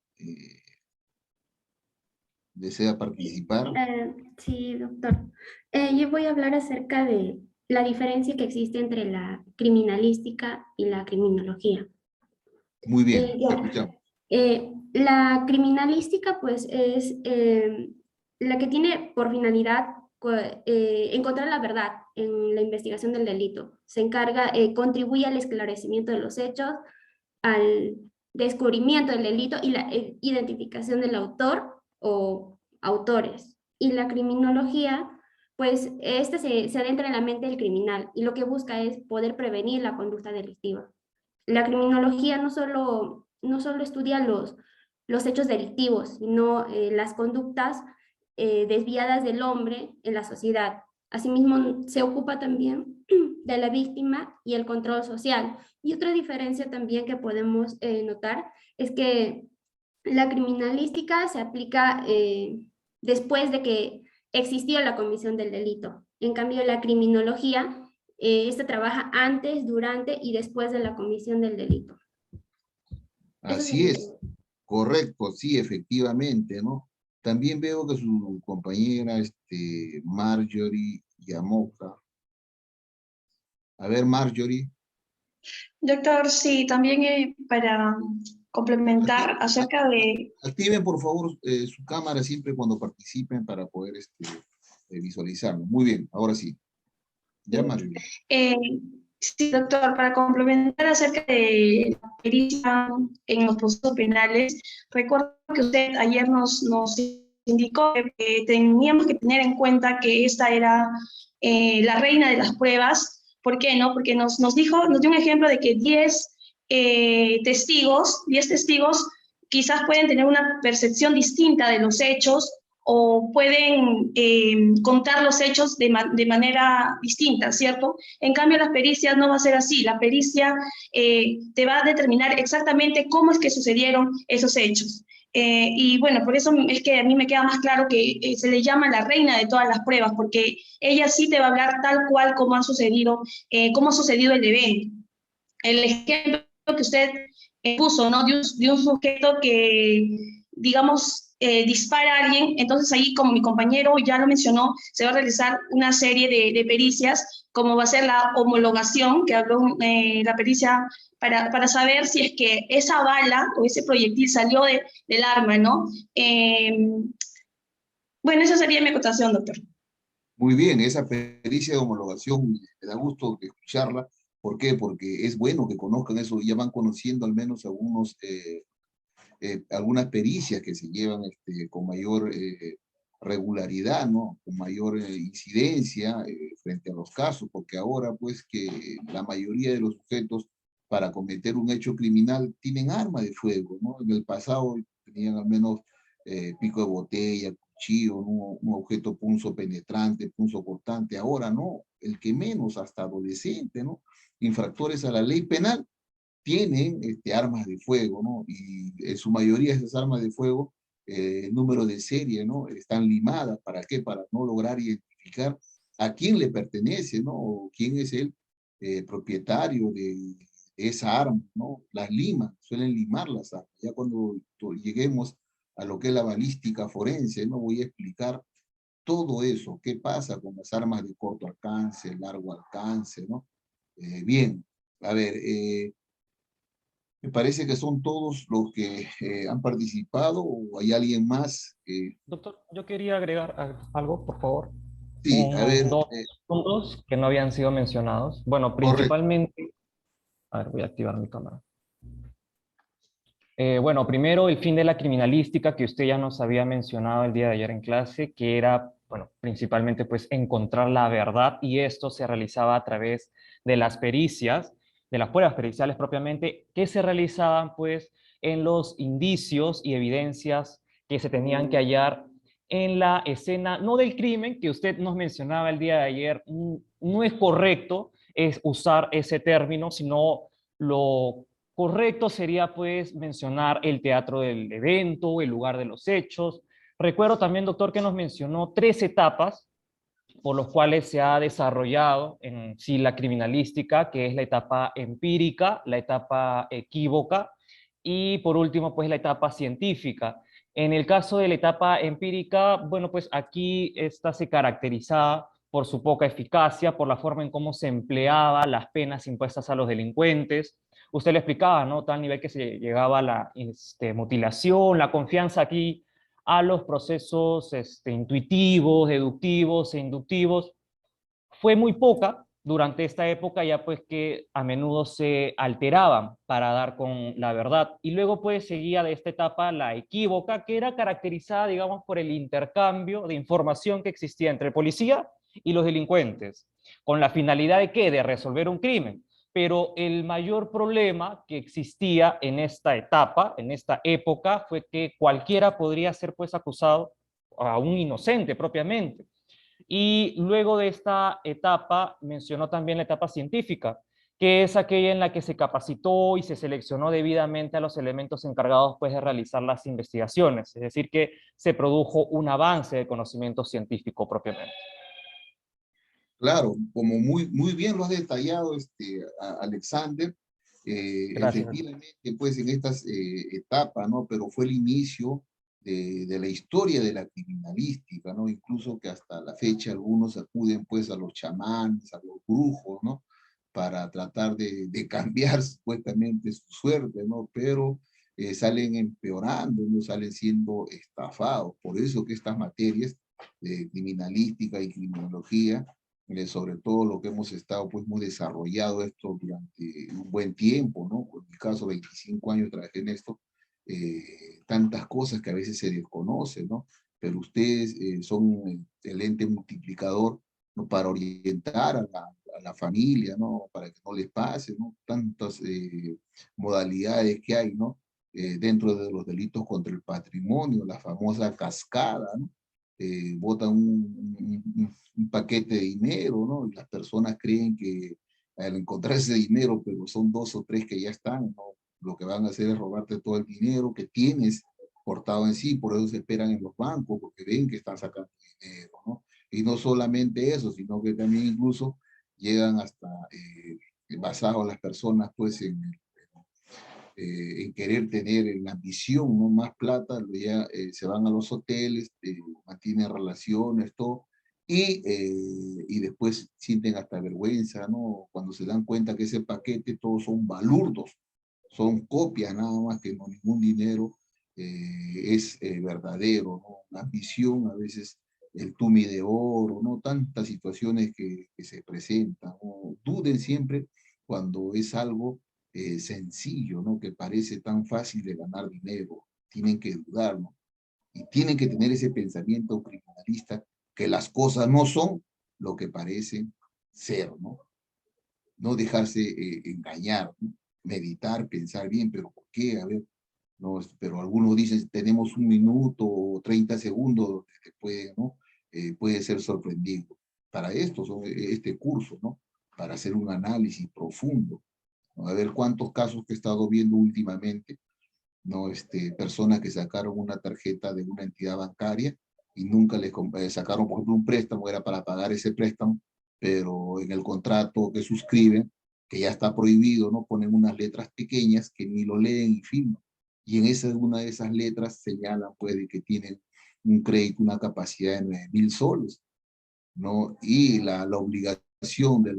desea participar. Sí, doctor. Yo voy a hablar acerca de la diferencia que existe entre la criminalística y la criminología. Muy bien, te escuchamos. La criminalística, pues, es la que tiene por finalidad encontrar la verdad en la investigación del delito. Se encarga, contribuye al esclarecimiento de los hechos, al descubrimiento del delito y la identificación del autor o autores. Y la criminología, pues, se adentra en la mente del criminal y lo que busca es poder prevenir la conducta delictiva. La criminología no solo estudia los hechos delictivos, sino las conductas desviadas del hombre en la sociedad. Asimismo, se ocupa también de la víctima y el control social. Y otra diferencia también que podemos notar es que la criminalística se aplica después de que existió la comisión del delito. En cambio, la criminología, esta trabaja antes, durante y después de la comisión del delito. Así es, correcto, sí, efectivamente, ¿no? También veo que su compañera, Marjorie Yamoka. A ver, Marjorie. Doctor, sí, también para complementar acerca de... Activen, por favor, su cámara siempre cuando participen para poder visualizarlo. Muy bien, ahora sí. Ya, Marjorie. Sí, doctor, para complementar acerca de la pericia en los procesos penales, recuerdo que usted ayer nos indicó que teníamos que tener en cuenta que esta era la reina de las pruebas. ¿Por qué no? Porque nos dio un ejemplo de que 10 testigos quizás pueden tener una percepción distinta de los hechos o pueden contar los hechos de manera distinta, ¿cierto? En cambio, las pericias no va a ser así. La pericia te va a determinar exactamente cómo es que sucedieron esos hechos. Y bueno, por eso es que a mí me queda más claro que se le llama la reina de todas las pruebas, porque ella sí te va a hablar tal cual como ha sucedido el evento. El ejemplo que usted puso, ¿no? De un sujeto que, digamos, dispara a alguien, entonces ahí, como mi compañero ya lo mencionó, se va a realizar una serie de pericias, como va a ser la homologación, que habló la pericia, para saber si es que esa bala o ese proyectil salió del arma, ¿no? Bueno, esa sería mi acotación, doctor. Muy bien, esa pericia de homologación, me da gusto escucharla, ¿Por qué? Porque es bueno que conozcan eso, ya van conociendo al menos algunas pericias que se llevan con mayor regularidad, ¿no? Con mayor incidencia frente a los casos, porque ahora pues que la mayoría de los sujetos para cometer un hecho criminal tienen arma de fuego, ¿no? En el pasado tenían al menos pico de botella, cuchillo, ¿no? Un objeto punzo penetrante, punzo cortante. Ahora no, el que menos, hasta adolescente, ¿no? Infractores a la ley penal tienen armas de fuego, ¿no? Y en su mayoría esas armas de fuego, el número de serie, ¿no? Están limadas. ¿Para qué? Para no lograr identificar a quién le pertenece, ¿no? O quién es el propietario de esa arma, ¿no? Las liman, suelen limar las armas. Ya cuando lleguemos a lo que es la balística forense, ¿no? Voy a explicar todo eso, qué pasa con las armas de corto alcance, largo alcance, ¿no? Bien, a ver, me parece que son todos los que han participado, o hay alguien más. Doctor, yo quería agregar algo, por favor. Sí, a ver. Dos puntos que no habían sido mencionados. Bueno, principalmente... A ver, voy a activar mi cámara. Bueno, primero el fin de la criminalística que usted ya nos había mencionado el día de ayer en clase, que era, bueno, principalmente pues encontrar la verdad, y esto se realizaba a través de las pericias, de las pruebas periciales propiamente, que se realizaban pues en los indicios y evidencias que se tenían que hallar en la escena, no del crimen, que usted nos mencionaba el día de ayer. No es correcto es usar ese término, sino lo correcto sería pues mencionar el teatro del evento, el lugar de los hechos. Recuerdo también, doctor, que nos mencionó 3 etapas por los cuales se ha desarrollado en sí la criminalística, que es la etapa empírica, la etapa equívoca y por último pues la etapa científica. En el caso de la etapa empírica, bueno, pues aquí esta se caracterizaba por su poca eficacia, por la forma en cómo se empleaba las penas impuestas a los delincuentes. Usted le explicaba, ¿no? Tal nivel que se llegaba a la mutilación, la confianza aquí a los procesos intuitivos, deductivos e inductivos, fue muy poca durante esta época, ya pues que a menudo se alteraban para dar con la verdad. Y luego pues seguía de esta etapa la equívoca, que era caracterizada, digamos, por el intercambio de información que existía entre policía y los delincuentes, con la finalidad de ¿qué? De resolver un crimen. Pero el mayor problema que existía en esta etapa, en esta época, fue que cualquiera podría ser pues acusado, a un inocente propiamente. Y luego de esta etapa mencionó también la etapa científica, que es aquella en la que se capacitó y se seleccionó debidamente a los elementos encargados pues de realizar las investigaciones, es decir, que se produjo un avance de conocimiento científico propiamente. Claro, como muy bien lo has detallado, Alexander, efectivamente, pues en estas etapas, ¿no? Pero fue el inicio de la historia de la criminalística, ¿no? Incluso que hasta la fecha algunos acuden, pues, a los chamanes, a los brujos, ¿no? Para tratar de cambiar supuestamente su suerte, ¿no? Pero salen empeorando, ¿no? Salen siendo estafados. Por eso que estas materias de criminalística y criminología, sobre todo lo que hemos estado pues muy desarrollado esto durante un buen tiempo, ¿no? En mi caso, 25 años trabajé en esto, tantas cosas que a veces se desconocen, ¿no? Pero ustedes son el ente multiplicador, ¿no? Para orientar a la familia, ¿no? Para que no les pase, ¿no? Tantas modalidades que hay, ¿no? Dentro de los delitos contra el patrimonio, la famosa cascada, ¿no? Botan un paquete de dinero, ¿no? Y las personas creen que al encontrar ese dinero, pero son 2 o 3 que ya están, ¿no? Lo que van a hacer es robarte todo el dinero que tienes portado en sí, por eso se esperan en los bancos, porque ven que están sacando dinero, ¿no? Y no solamente eso, sino que también incluso llegan hasta, basados las personas, pues, en querer tener en la ambición, ¿no? Más plata, ya se van a los hoteles, mantienen relaciones, todo, y después sienten hasta vergüenza, ¿no? Cuando se dan cuenta que ese paquete todos son balurdos, son copias nada más, que no ningún dinero es verdadero, ¿no? La ambición, a veces el tumi de oro, ¿no? Tantas situaciones que se presentan, ¿no? Duden siempre cuando es algo sencillo, ¿no? Que parece tan fácil de ganar dinero. Tienen que dudar, ¿no? Y tienen que tener ese pensamiento criminalista que las cosas no son lo que parecen ser, ¿no? No dejarse engañar, ¿no? Meditar, pensar bien, pero ¿por qué? A ver, no, pero algunos dicen, tenemos 1 minuto o 30 segundos donde te puede, ¿no? Puede ser sorprendido. Para esto, este curso, ¿no? Para hacer un análisis profundo, ¿no? A ver cuántos casos que he estado viendo últimamente, ¿no? Personas que sacaron una tarjeta de una entidad bancaria y nunca les sacaron, por ejemplo, un préstamo, era para pagar ese préstamo, pero en el contrato que suscriben, que ya está prohibido, ¿no? Ponen unas letras pequeñas que ni lo leen y firman. Y en una de esas letras señalan, pues, de que tienen un crédito, una capacidad de 9.000 soles, ¿no? Y la obligación de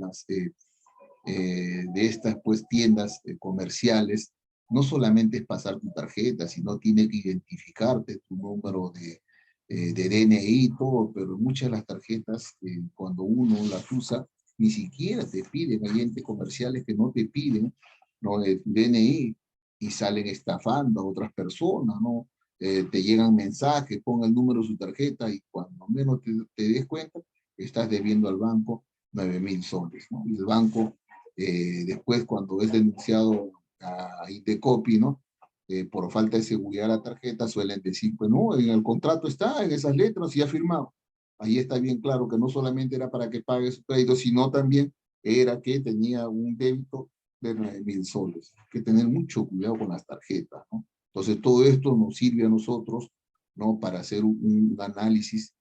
de estas, pues, tiendas comerciales no solamente es pasar tu tarjeta, sino tiene que identificarte tu número de DNI y todo, pero muchas de las tarjetas, cuando uno las usa, ni siquiera te piden, hay entes comerciales que no te piden, ¿no? El DNI y salen estafando a otras personas, ¿no? Te llegan mensajes, pon el número de su tarjeta y cuando menos te des cuenta, estás debiendo al banco 9.000 soles, ¿no? Y el banco, después cuando es denunciado a Indecopi, ¿no? Por falta de seguridad de la tarjeta, suelen decir, pues no, en el contrato está, en esas letras, y ha firmado. Ahí está bien claro que no solamente era para que pague su crédito, sino también era que tenía un débito de 9.000 soles. Hay que tener mucho cuidado con las tarjetas, ¿no? Entonces, todo esto nos sirve a nosotros, ¿no? Para hacer un análisis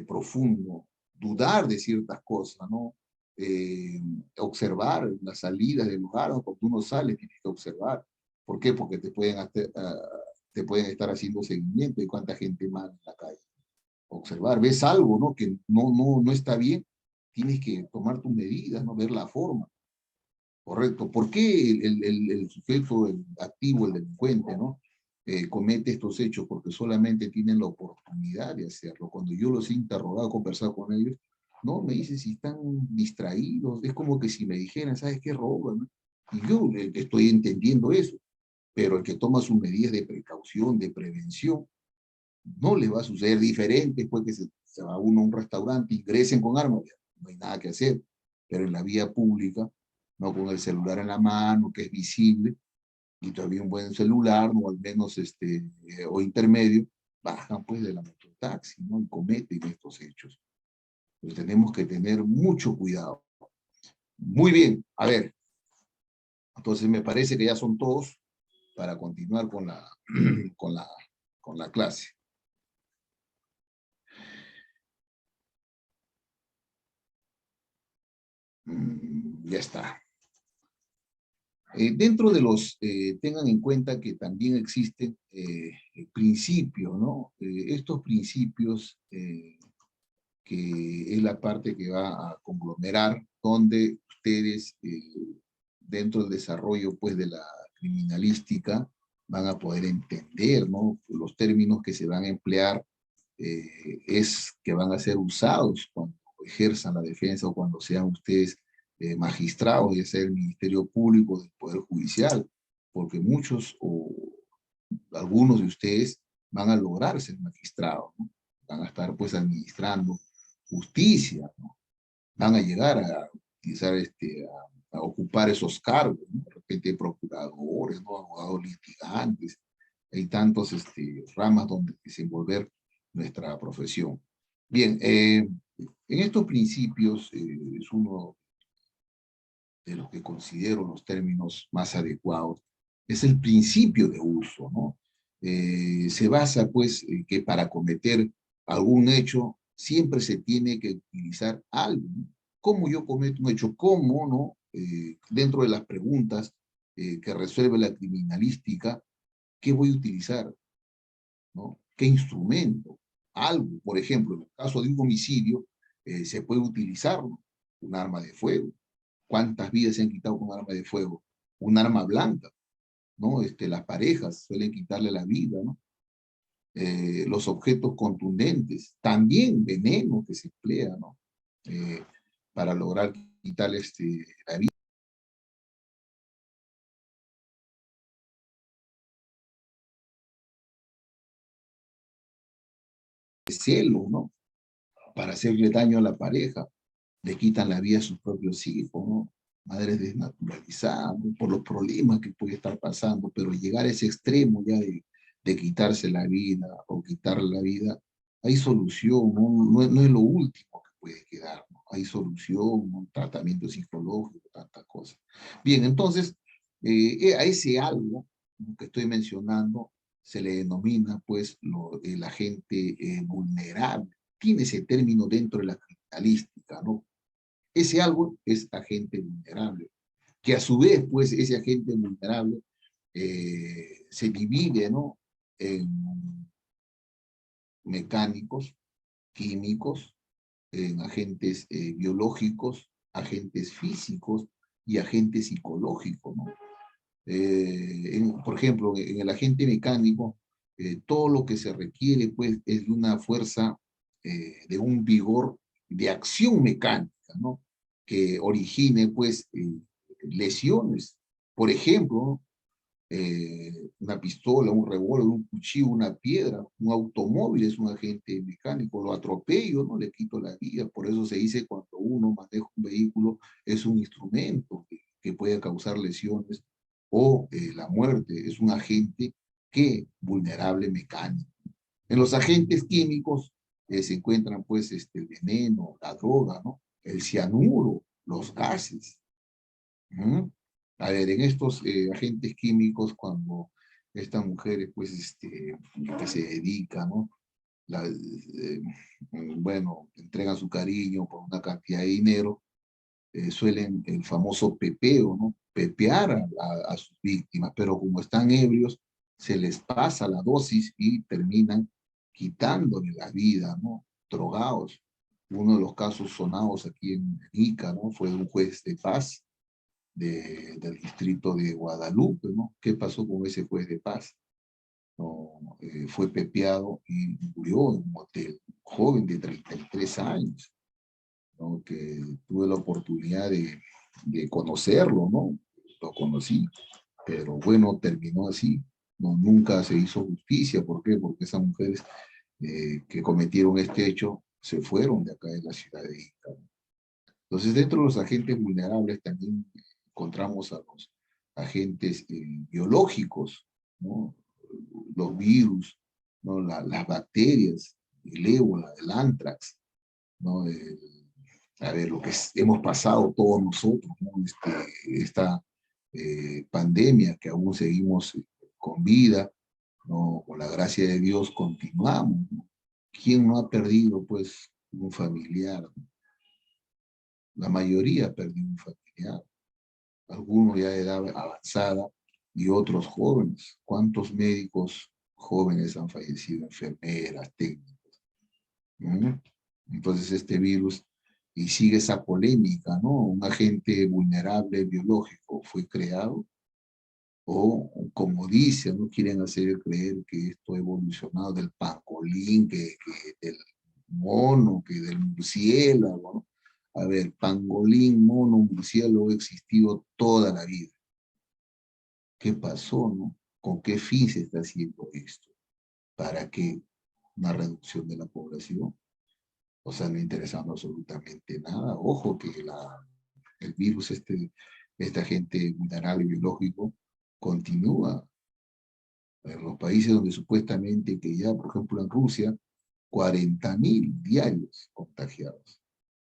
profundo, dudar de ciertas cosas, ¿no? Observar las salidas del lugar, ¿no? Cuando uno sale, tienes que observar. ¿Por qué? Porque te pueden estar haciendo seguimiento de cuánta gente más en la calle. Observar, ves algo, ¿no? Que no está bien, tienes que tomar tus medidas, ¿no? Ver la forma. Correcto. ¿Por qué el sujeto el activo, el delincuente, ¿no? Comete estos hechos? Porque solamente tienen la oportunidad de hacerlo. Cuando yo los he interrogado, conversado con ellos, no, me dicen si están distraídos. Es como que si me dijeran, ¿sabes qué? Roban, ¿no? Y yo estoy entendiendo eso. Pero el que toma sus medidas de precaución, de prevención, no le va a suceder diferente después que se va uno a un restaurante, ingresen con armas, no hay nada que hacer. Pero en la vía pública, no con el celular en la mano, que es visible, y todavía un buen celular, o al menos o intermedio, bajan pues de la mototaxi, ¿no? Y cometen estos hechos. Entonces tenemos que tener mucho cuidado. Muy bien, a ver. Entonces me parece que ya son todos para continuar con la clase. Ya está. Dentro de tengan en cuenta que también existen principios, ¿no? Estos principios, que es la parte que va a conglomerar, donde ustedes, dentro del desarrollo, pues, de la criminalística, van a poder entender, ¿no? Los términos que se van a emplear, es que van a ser usados cuando ejerzan la defensa o cuando sean ustedes magistrados, ya sea el Ministerio Público, del Poder Judicial, porque muchos o algunos de ustedes van a lograr ser magistrados, ¿no? Van a estar pues administrando justicia, ¿no? Van a llegar a utilizar a ocupar esos cargos, ¿no? De repente procuradores, ¿no? Abogados litigantes, hay tantos ramas donde desenvolver nuestra profesión. Bien, en estos principios es uno de los que considero los términos más adecuados, es el principio de uso, ¿no? Se basa, pues, que para cometer algún hecho siempre se tiene que utilizar algo, ¿no? ¿Cómo yo cometo un hecho? ¿Cómo, no? Dentro de las preguntas que resuelve la criminalística, ¿qué voy a utilizar? ¿No? ¿Qué instrumento? Algo, por ejemplo, en el caso de un homicidio, se puede utilizar, ¿no? Un arma de fuego. ¿Cuántas vidas se han quitado con arma de fuego? Un arma blanca, ¿no? Las parejas suelen quitarle la vida, ¿no? Los objetos contundentes, también veneno que se emplea, ¿no? Para lograr quitarle la vida. celo, ¿no? Para hacerle daño a la pareja, le quitan la vida a sus propios hijos, ¿no? Madres desnaturalizadas, ¿no? Por los problemas que puede estar pasando, pero llegar a ese extremo ya de quitarse la vida o quitarle la vida, hay solución, ¿no? No es lo último que puede quedar, ¿no? Hay solución, un tratamiento psicológico, tantas cosas. Bien, entonces, a ese algo que estoy mencionando se le denomina, pues, el agente vulnerable. Tiene ese término dentro de la criminalística, ¿no? Ese algo es agente vulnerable, que a su vez, pues, ese agente vulnerable se divide, ¿no? En mecánicos, químicos, en agentes biológicos, agentes físicos y agentes psicológicos, ¿no? Por ejemplo, en el agente mecánico, todo lo que se requiere, pues, es de una fuerza, de un vigor de acción mecánica, ¿no? Que origine, pues, lesiones. Por ejemplo, una pistola, un revólver, un cuchillo, una piedra, un automóvil es un agente mecánico, lo atropello, no le quito la vida. Por eso se dice cuando uno maneja un vehículo es un instrumento que puede causar lesiones o la muerte, es un agente vulnerable mecánico. En los agentes químicos se encuentran, pues, el veneno, la droga, ¿no? El cianuro, los gases. A ver, en estos agentes químicos, cuando estas mujeres, pues, que se dedican, ¿no? Bueno, entregan su cariño por una cantidad de dinero, suelen el famoso pepeo, ¿no? Pepear a sus víctimas, pero como están ebrios, se les pasa la dosis y terminan quitándole la vida, ¿no? Drogados. Uno de los casos sonados aquí en Ica, ¿no? Fue de un juez de paz del distrito de Guadalupe, ¿no? ¿Qué pasó con ese juez de paz? No, fue pepeado y murió en un hotel, joven de 33 años, ¿no? Que tuve la oportunidad de conocerlo, ¿no? Lo conocí, pero bueno, terminó así. No, nunca se hizo justicia. ¿Por qué? Porque esas mujeres que cometieron este hecho se fueron de acá de la ciudad de Ica. Entonces, dentro de los agentes vulnerables también encontramos a los agentes biológicos, ¿no? Los virus, ¿no? Las bacterias, el ébola, el anthrax, ¿no? A ver, lo que hemos pasado todos nosotros, ¿no? Esta pandemia que aún seguimos con vida, ¿no? Con la gracia de Dios continuamos, ¿no? ¿Quién no ha perdido, pues, un familiar, ¿no? La mayoría perdió un familiar, algunos ya de edad avanzada y otros jóvenes. ¿Cuántos médicos jóvenes han fallecido? Enfermeras, técnicos. Entonces este virus, y sigue esa polémica, ¿no? Un agente vulnerable biológico fue creado, o como dicen, ¿no? Quieren hacer creer que esto ha evolucionado del pangolín, que del mono, que del murciélago, ¿no? A ver, pangolín, mono, murciélago ha existido toda la vida. ¿Qué pasó, no? ¿Con qué fin se está haciendo esto? ¿Para qué? Una reducción de la población. O sea, no interesando absolutamente nada. Ojo que el virus, este agente vulnerable biológico, continúa. En los países donde supuestamente que ya, por ejemplo, en Rusia, 40.000 diarios contagiados.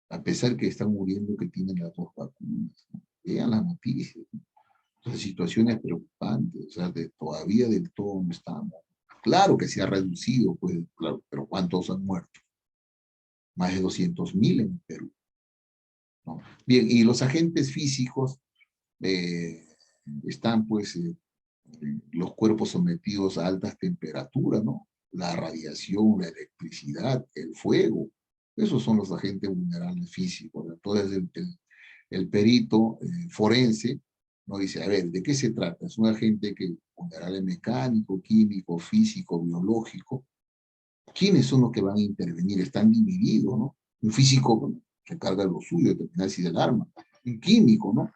A pesar que están muriendo que tienen las 2 vacunas, ¿no? Vean las noticias, ¿no? Entonces, situaciones preocupantes, o sea, todavía del todo no estamos. Claro que se ha reducido, pues, claro, pero ¿cuántos han muerto? Más de 200.000 en Perú, ¿no? Bien, y los agentes físicos están, pues, los cuerpos sometidos a altas temperaturas, ¿no? La radiación, la electricidad, el fuego. Esos son los agentes vulnerables físicos. Entonces, el perito forense nos dice, a ver, ¿de qué se trata? Es un agente vulnerable mecánico, químico, físico, biológico. ¿Quiénes son los que van a intervenir? Están divididos, ¿no? Un físico, bueno, se encarga de lo suyo, determinar si del arma. Un químico, ¿no?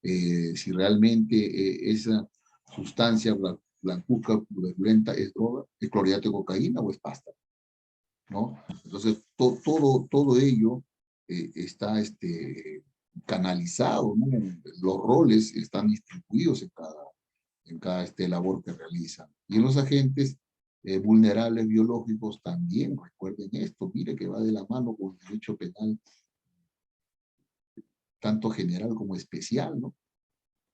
Si realmente esa sustancia blancuca, purulenta, es droga, es clorhidrato de cocaína o es pasta. ¿no? Entonces, todo ello está canalizado, ¿no? Los roles están distribuidos en cada labor que realizan. Y en los agentes vulnerables biológicos también, recuerden esto, mire que va de la mano con el derecho penal, tanto general como especial, ¿no?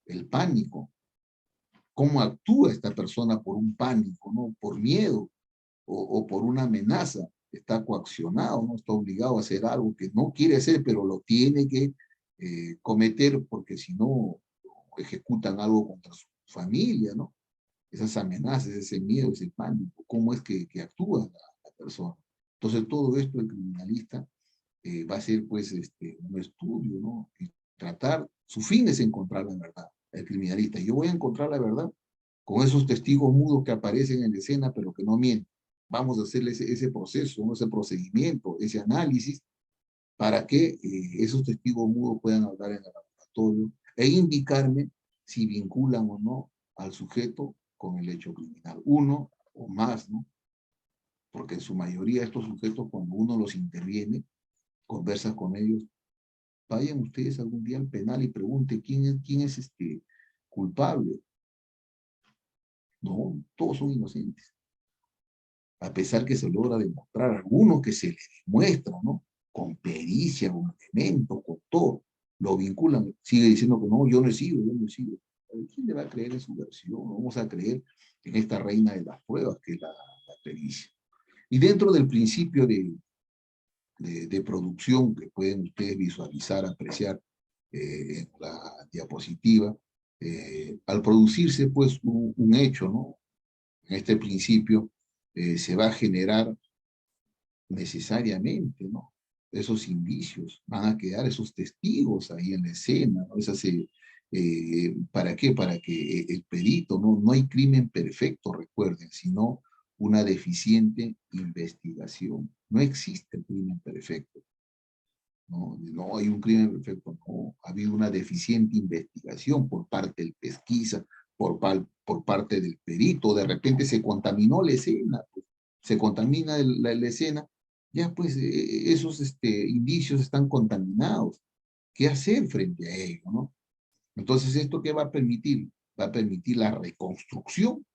El pánico. ¿Cómo actúa esta persona por un pánico, ¿no? Por miedo o por una amenaza? Está coaccionado, ¿no? Está obligado a hacer algo que no quiere hacer, pero lo tiene que cometer porque si no ejecutan algo contra su familia, ¿no? Esas amenazas, ese miedo, ese pánico, ¿cómo es que actúa la persona? Entonces todo esto el criminalista va a hacer pues un estudio, ¿no? Y tratar, su fin es encontrar la verdad, el criminalista. Yo voy a encontrar la verdad con esos testigos mudos que aparecen en la escena, pero que no mienten. Vamos a hacerle ese proceso, ¿no? Ese procedimiento, ese análisis, para que esos testigos mudos puedan hablar en el laboratorio e indicarme si vinculan o no al sujeto con el hecho criminal. Uno o más, ¿no? Porque en su mayoría estos sujetos, cuando uno los interviene, conversa con ellos, vayan ustedes algún día al penal y pregunten quién es culpable. No, todos son inocentes. A pesar que se logra demostrar, algunos que se les demuestra, ¿no? Con pericia, con elementos, con todo, lo vinculan, sigue diciendo que no, yo no he sido. ¿Quién le va a creer en su versión? Vamos a creer en esta reina de las pruebas, que es la pericia. Y dentro del principio de producción que pueden ustedes visualizar, apreciar en la diapositiva, al producirse pues un hecho, ¿no? En este principio se va a generar necesariamente, ¿no? Esos indicios, van a quedar esos testigos ahí en la escena, ¿no? ¿Para qué? Para que el perito, no hay crimen perfecto, recuerden, sino una deficiente investigación. No existe crimen perfecto. No hay un crimen perfecto, no. Ha habido una deficiente investigación por parte del pesquisa, por parte del perito. De repente se contaminó la escena, pues, se contamina la escena, ya pues esos indicios están contaminados. ¿Qué hacer frente a ello, no? Entonces, ¿esto qué va a permitir? Va a permitir la reconstrucción,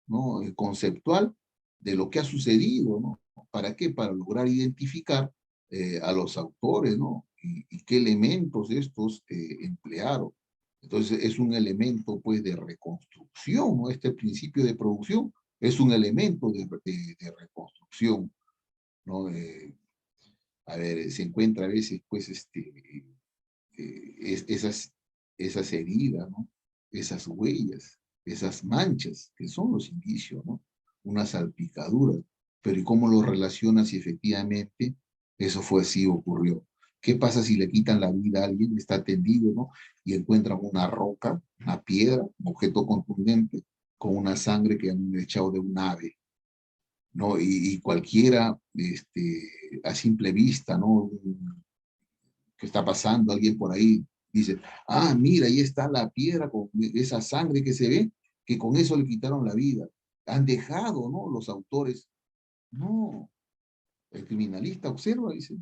¿no? Conceptual de lo que ha sucedido, ¿no? ¿Para qué? Para lograr identificar a los autores, ¿no? Y qué elementos estos emplearon. Entonces, es un elemento, pues, de reconstrucción, ¿no? Este principio de producción es un elemento de reconstrucción, ¿no? A ver, se encuentra a veces, pues, esas heridas, ¿no? Esas huellas, esas manchas, que son los indicios, ¿no? Una salpicadura. Pero ¿y cómo lo relacionas si efectivamente eso fue así, ocurrió? ¿Qué pasa si le quitan la vida a alguien, está tendido, ¿no? Y encuentran una roca, una piedra, un objeto contundente, con una sangre que han echado de un ave, ¿no? Y cualquiera, a simple vista, ¿no? ¿Qué está pasando? Alguien por ahí dice, ah, mira, ahí está la piedra con esa sangre que se ve, que con eso le quitaron la vida. Han dejado, ¿no? Los autores. No, el criminalista observa y dice,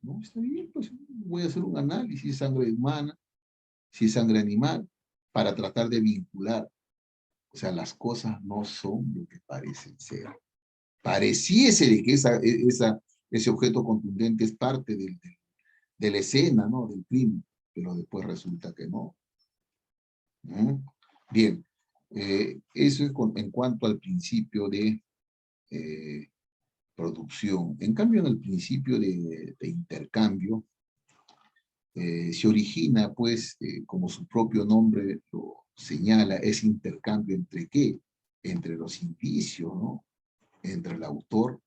no, está bien, pues voy a hacer un análisis si es sangre humana, si es sangre animal, para tratar de vincular. O sea, las cosas no son lo que parecen ser. Pareciese de que ese objeto contundente es parte de la escena, ¿no? Del crimen, pero después resulta que no. Bien, eso es en cuanto al principio de producción. En cambio, en el principio de intercambio, se origina, pues, como su propio nombre lo señala, ese intercambio entre ¿qué? Entre los indicios, ¿no? Entre el autor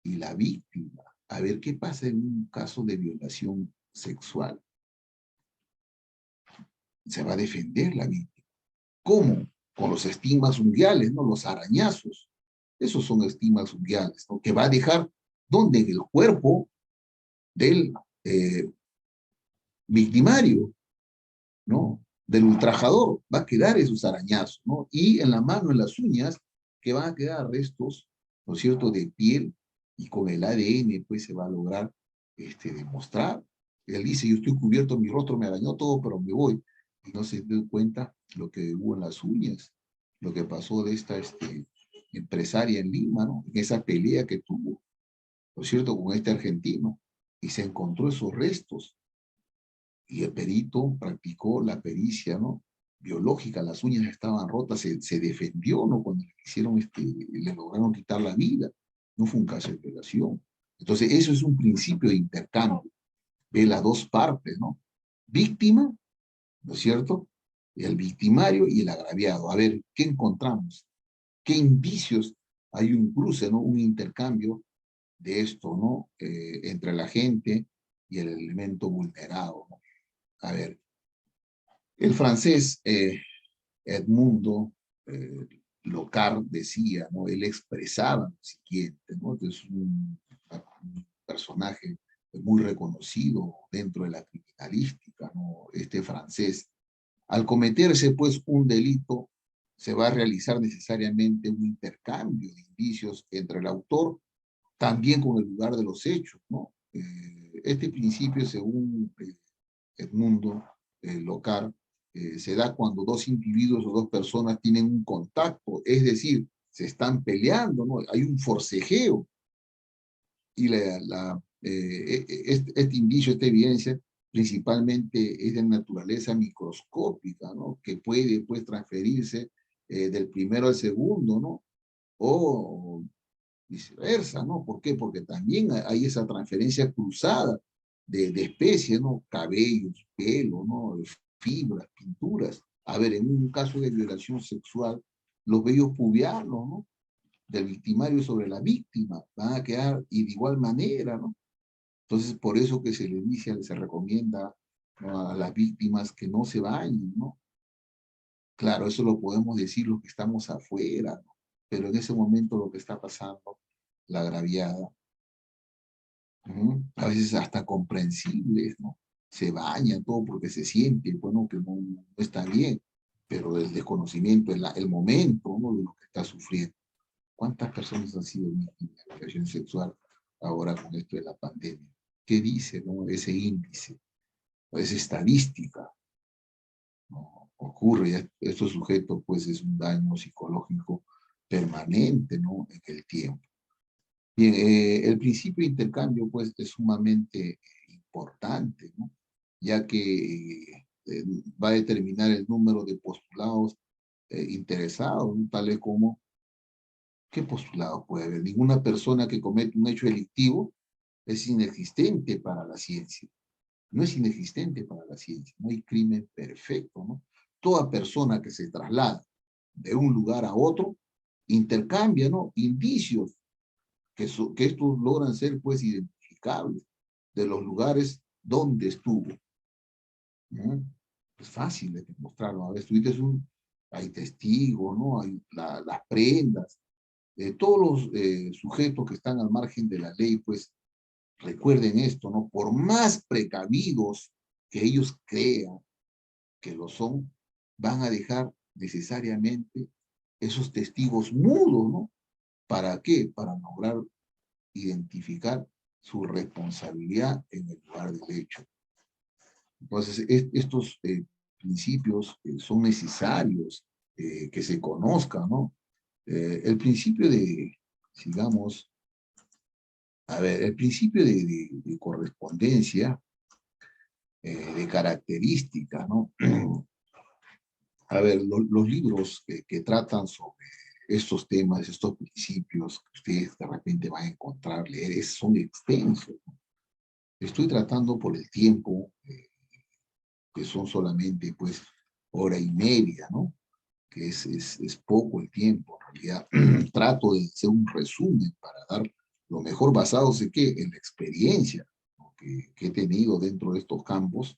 y la víctima. A ver qué pasa en un caso de violación sexual. Se va a defender la víctima. ¿Cómo? Con los estigmas unguiales, ¿no? Los arañazos. Esos son estigmas unguiales, ¿no? Que va a dejar, ¿dónde? En el cuerpo del victimario, ¿no? Del ultrajador. Va a quedar esos arañazos, ¿no? Y en la mano, en las uñas, que van a quedar restos, ¿no es cierto?, de piel y con el ADN pues se va a lograr demostrar. Él dice, yo estoy cubierto, mi rostro me dañó todo, pero me voy. Y no se dio cuenta lo que hubo en las uñas, lo que pasó de esta empresaria en Lima, ¿no? En esa pelea que tuvo, ¿no es cierto?, con este argentino. Y se encontró esos restos. Y el perito practicó la pericia, ¿no?, biológica, las uñas estaban rotas, se defendió, ¿no?, cuando le hicieron, le lograron quitar la vida. No fue un caso de violación. Entonces, eso es un principio de intercambio. Ve las dos partes, ¿no? Víctima, ¿no es cierto?, el victimario y el agraviado. A ver, ¿qué encontramos? ¿Qué indicios? Hay un cruce, ¿no?, un intercambio de esto, ¿no?, entre la gente y el elemento vulnerado, ¿no? A ver, el francés Edmundo Locard decía, ¿no?, él expresaba lo siguiente, ¿no? Es un personaje muy reconocido dentro de la criminalística, ¿no?, este francés. Al cometerse, pues, un delito, se va a realizar necesariamente un intercambio de indicios entre el autor, también con el lugar de los hechos, ¿no? Este principio, según Edmundo Locard, se da cuando dos individuos o dos personas tienen un contacto, es decir, se están peleando, ¿no? Hay un forcejeo. Y este indicio, esta evidencia, principalmente es de naturaleza microscópica, ¿no?, que puede, pues, transferirse del primero al segundo, ¿no?, o viceversa, ¿no? ¿Por qué? Porque también hay esa transferencia cruzada de especies, ¿no? Cabellos, pelo, ¿no?, fibras, pinturas. A ver, en un caso de violación sexual, los vellos pubianos, ¿no?, del victimario sobre la víctima van a quedar y de igual manera, ¿no? Entonces, por eso que se le dice, se recomienda, ¿no?, a las víctimas que no se bañen, ¿no? Claro, eso lo podemos decir los que estamos afuera, ¿no? Pero en ese momento lo que está pasando, la agraviada, a veces hasta comprensibles, ¿no? Se baña todo porque se siente, bueno, que no está bien, pero el desconocimiento, el momento, ¿no?, de lo que está sufriendo. ¿Cuántas personas han sido víctimas de violación sexual ahora con esto de la pandemia? ¿Qué dice, no, ese índice? Es estadística, ¿no? Ocurre, estos sujetos, pues, es un daño psicológico permanente, ¿no?, en el tiempo. Bien, el principio de intercambio, pues, es sumamente importante, ¿no?, ya que va a determinar el número de postulados interesados, ¿no?, tales como, ¿qué postulado puede haber? Ninguna persona que comete un hecho delictivo es inexistente para la ciencia. No es inexistente para la ciencia. No hay crimen perfecto, ¿no? Toda persona que se traslada de un lugar a otro intercambia, ¿no?, indicios que estos logran ser, pues, identificables de los lugares donde estuvo, ¿no? Es fácil de demostrarlo. A veces hay testigos, ¿no? Hay las prendas. Todos los sujetos que están al margen de la ley, pues, recuerden esto, ¿no? Por más precavidos que ellos crean que lo son, van a dejar necesariamente esos testigos mudos, ¿no? ¿Para qué? Para lograr identificar su responsabilidad en el lugar del hecho. Entonces, estos principios son necesarios que se conozcan, ¿no? El principio de, digamos, a ver, el principio de correspondencia, de característica, ¿no? A ver, los libros que tratan sobre estos temas, estos principios que ustedes de repente van a encontrar, leer, son extensos, ¿no? Estoy tratando por el tiempo, que son solamente, pues, hora y media, ¿no? Que es poco el tiempo, en realidad. Trato de hacer un resumen para dar lo mejor basado, sé que, en la experiencia, ¿no?, que he tenido dentro de estos campos,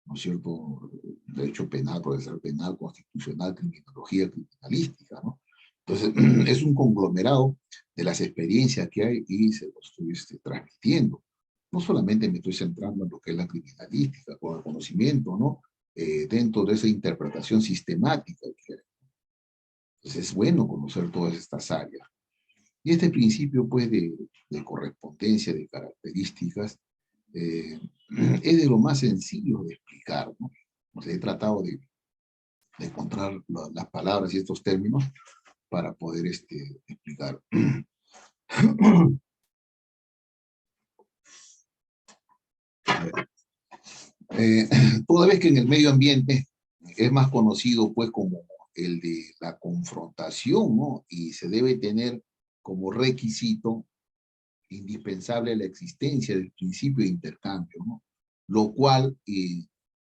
¿no es cierto? Derecho penal, procesal penal, constitucional, criminología, criminalística, ¿no? Entonces, es un conglomerado de las experiencias que hay y se lo estoy transmitiendo. No solamente me estoy centrando en lo que es la criminalística, con el conocimiento, ¿no? Dentro de esa interpretación sistemática que hay. Entonces, es bueno conocer todas estas áreas. Y este principio, pues, de correspondencia, de características, es de lo más sencillo de explicar, ¿no? O sea, he tratado de encontrar las palabras y estos términos para poder explicar. Toda vez que en el medio ambiente es más conocido, pues, como el de la confrontación, ¿no? Y se debe tener como requisito indispensable la existencia del principio de intercambio, ¿no? Lo cual,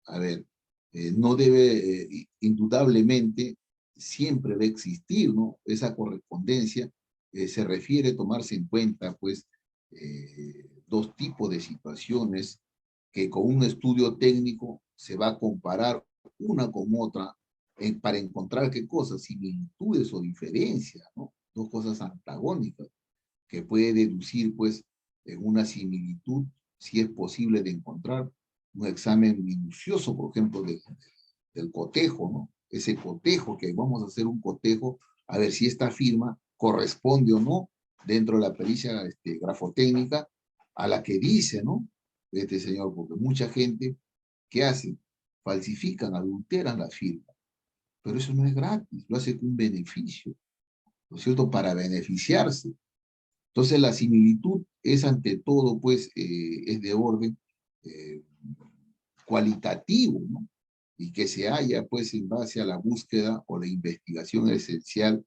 a ver, no debe, indudablemente, siempre va a existir, ¿no? Esa correspondencia se refiere a tomarse en cuenta, pues, dos tipos de situaciones que con un estudio técnico se va a comparar una con otra para encontrar qué cosas, similitudes o diferencias, ¿no? Dos cosas antagónicas que puede deducir, pues, en una similitud, si es posible de encontrar un examen minucioso, por ejemplo, del cotejo, ¿no? Ese cotejo, que vamos a hacer un cotejo, a ver si esta firma corresponde o no dentro de la pericia grafotécnica a la que dice, ¿no? Este señor, porque mucha gente, ¿qué hace? Falsifican, adulteran la firma. Pero eso no es gratis, lo hace con un beneficio, ¿no es cierto? Para beneficiarse. Entonces la similitud es ante todo, pues, es de orden cualitativo, ¿no? Y que se haya, pues, en base a la búsqueda o la investigación esencial,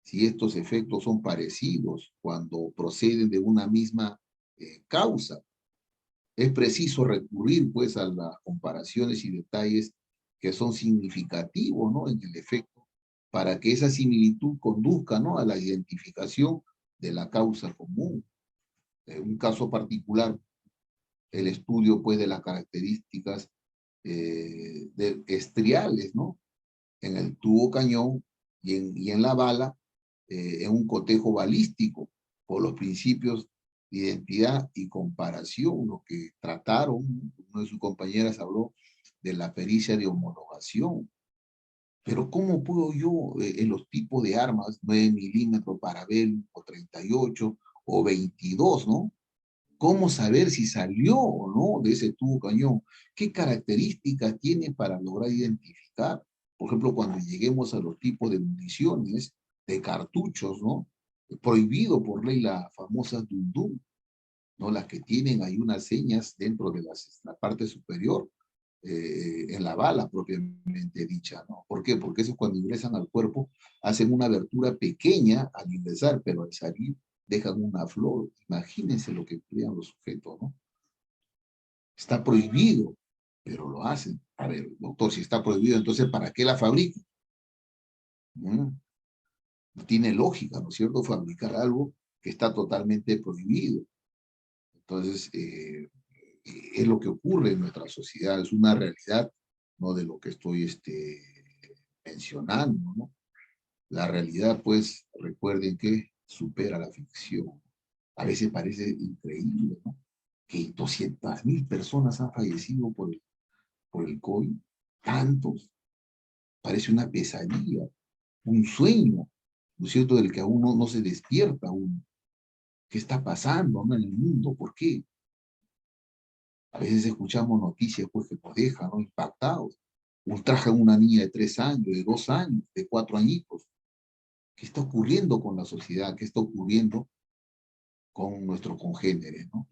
si estos efectos son parecidos cuando proceden de una misma causa. Es preciso recurrir, pues, a las comparaciones y detalles que son significativos, ¿no? En el efecto, para que esa similitud conduzca, ¿no? A la identificación de la causa común. En un caso particular, el estudio, pues, de las características estriales, ¿no? En el tubo cañón y en la bala, en un cotejo balístico, por los principios de identidad y comparación, lo que trataron, una de sus compañeras habló de la pericia de homologación. Pero ¿cómo puedo yo, en los tipos de armas, 9 milímetros, parabellum, o 38, o 22, ¿no? ¿Cómo saber si salió o no de ese tubo cañón? ¿Qué características tiene para lograr identificar? Por ejemplo, cuando lleguemos a los tipos de municiones, de cartuchos, ¿no? Prohibido por ley las famosas dundum, ¿no? Las que tienen ahí unas señas dentro de la parte superior, en la bala propiamente dicha, ¿no? ¿Por qué? Porque eso cuando ingresan al cuerpo hacen una abertura pequeña al ingresar, pero al salir dejan una flor. Imagínense lo que emplean los sujetos, ¿no? Está prohibido, pero lo hacen. A ver, doctor, si está prohibido, entonces ¿para qué la fabrican? No tiene lógica, ¿no es cierto? Fabricar algo que está totalmente prohibido. Entonces, es lo que ocurre en nuestra sociedad, es una realidad, ¿no? De lo que estoy mencionando, ¿no? La realidad, pues, recuerden que supera la ficción. A veces parece increíble, ¿no? Que 200.000 personas han fallecido por el COVID. Tantos. Parece una pesadilla, un sueño, ¿no es cierto?, del que aún no se despierta uno. ¿Qué está pasando, ¿no?, en el mundo? ¿Por qué? A veces escuchamos noticias, pues, que nos dejan, ¿no?, impactados. Ultrajan a una niña de 3 años, de 2 años, de 4 añitos. ¿Qué está ocurriendo con la sociedad? ¿Qué está ocurriendo con nuestros congéneres, ¿no?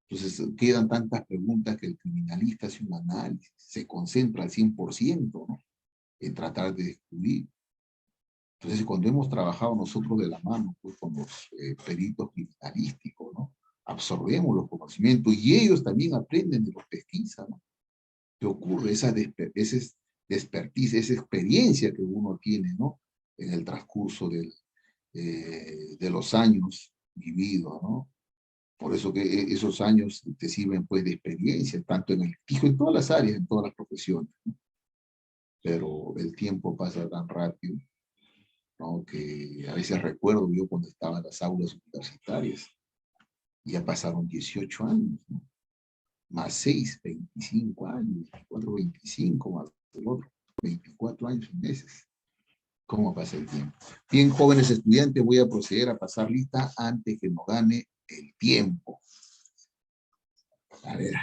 Entonces quedan tantas preguntas que el criminalista hace un análisis, se concentra al 100%, ¿no?, en tratar de descubrir. Entonces, cuando hemos trabajado nosotros de la mano, pues, con los peritos criminalísticos, ¿no?, absorbemos los conocimientos y ellos también aprenden de los pesquisas, ¿no? ¿Qué ocurre? Esa expertise, esa experiencia que uno tiene, ¿no?, en el transcurso de los años vividos, ¿no? Por eso que esos años te sirven, pues, de experiencia, tanto en el litigio, en todas las áreas, en todas las profesiones, ¿no? Pero el tiempo pasa tan rápido, ¿no?, que a veces recuerdo yo cuando estaba en las aulas universitarias, ya pasaron 18 años, ¿no?, más 6, 25 años, 24, 25, más el otro, 24 años y meses. ¿Cómo pasa el tiempo? Bien, jóvenes estudiantes, voy a proceder a pasar lista antes que nos gane el tiempo. A ver.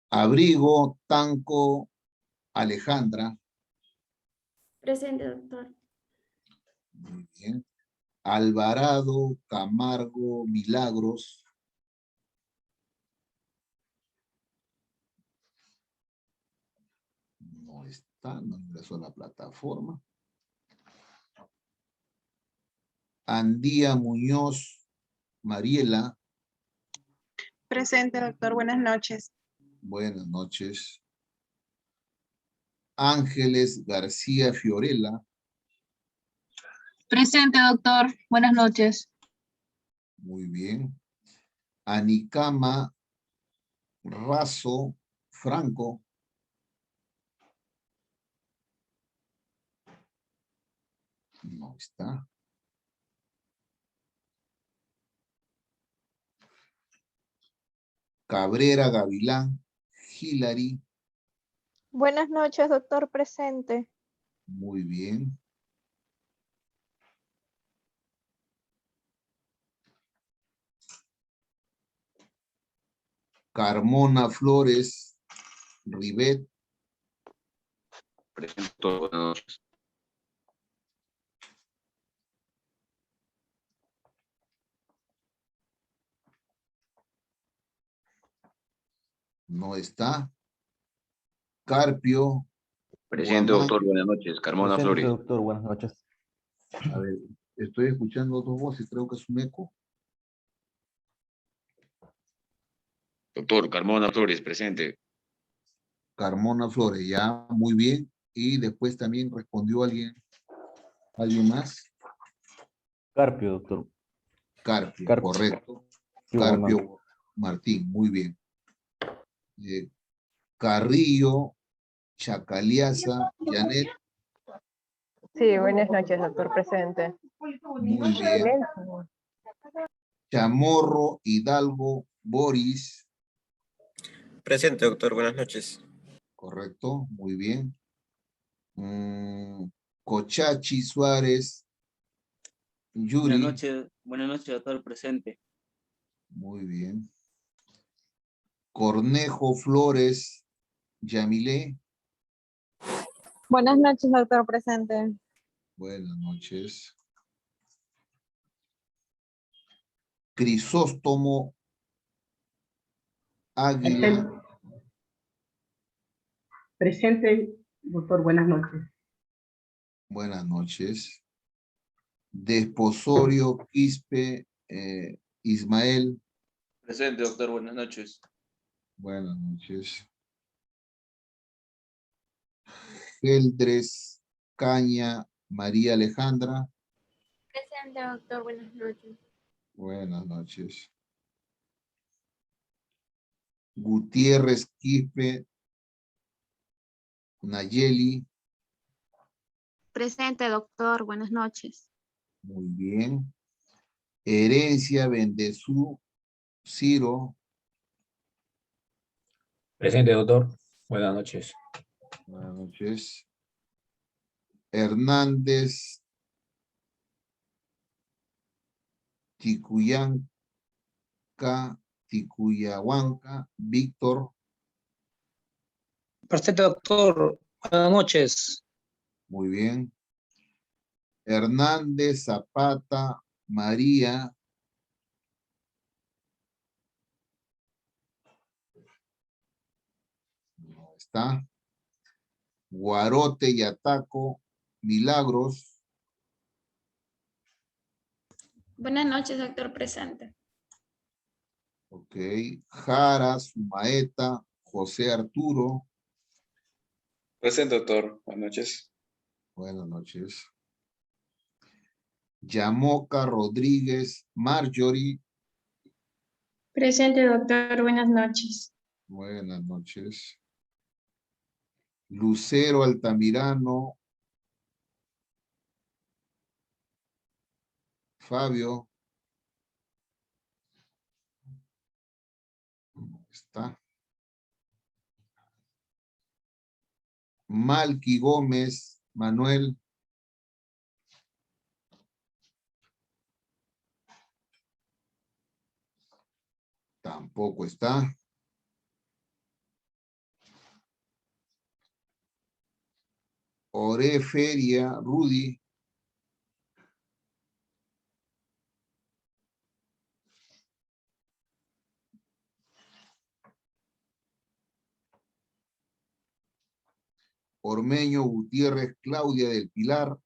Abrigo, Tanco, Alejandra. Presente, doctor. Muy bien. Alvarado, Camargo, Milagros. No está, no ingresó a la plataforma. Andía Muñoz, Mariela. Presente, doctor. Buenas noches. Buenas noches. Ángeles García Fiorella. Presente, doctor. Buenas noches. Muy bien. Anicama Razo Franco. No está. Cabrera Gavilán Hilary. Buenas noches, doctor. Presente. Muy bien. Carmona Flores Rivet. Presente, buenas noches. No está. Carpio. Presente, Guamán. doctor, buenas noches. Carmona Presente, Flores. doctor, buenas noches. A ver, estoy escuchando dos voces, creo que es un eco. Doctor, Carmona Flores, presente. Carmona Flores, ya, muy bien. Y después también respondió alguien más. Carpio, doctor. Carpio, Carpio. correcto. Guamán. Carpio Martín, muy bien. Carrillo, Chacaliaza, Janet. Sí, buenas noches, doctor. Presente. Muy bien. Chamorro, Hidalgo, Boris. Presente, doctor. Buenas noches. Correcto, muy bien. Cochachi Suárez, Yuri. Buenas noches, doctor, presente. Muy bien. Cornejo Flores, Yamilé. Buenas noches, doctor. Presente. Buenas noches. Crisóstomo Águila. Presente, doctor. Buenas noches. Buenas noches. Desposorio Quispe Ismael. Presente, doctor, buenas noches. Buenas noches. Geldres Caña María Alejandra. Presente, doctor. Buenas noches. Buenas noches. Gutiérrez Quispe Nayeli. Presente, doctor. Buenas noches. Muy bien. Herencia Bendezú Ciro. Presente, doctor. Buenas noches. Buenas noches. Hernández Ticuyanca, Ticuyahuanca, Víctor. Presente, doctor. Buenas noches. Muy bien. Hernández Zapata María. No está. Guarote Yataco Milagros. Buenas noches, doctor. Presente. Ok. Jara Sumaeta José Arturo. Presente, doctor. Buenas noches. Buenas noches. Yamoca Rodríguez Marjorie. Presente, doctor. Buenas noches. Buenas noches. Lucero Altamirano. Fabio. Está. Malqui Gómez Manuel. Tampoco está. Ore Feria, Rudy. Ormeño Gutiérrez, Claudia del Pilar.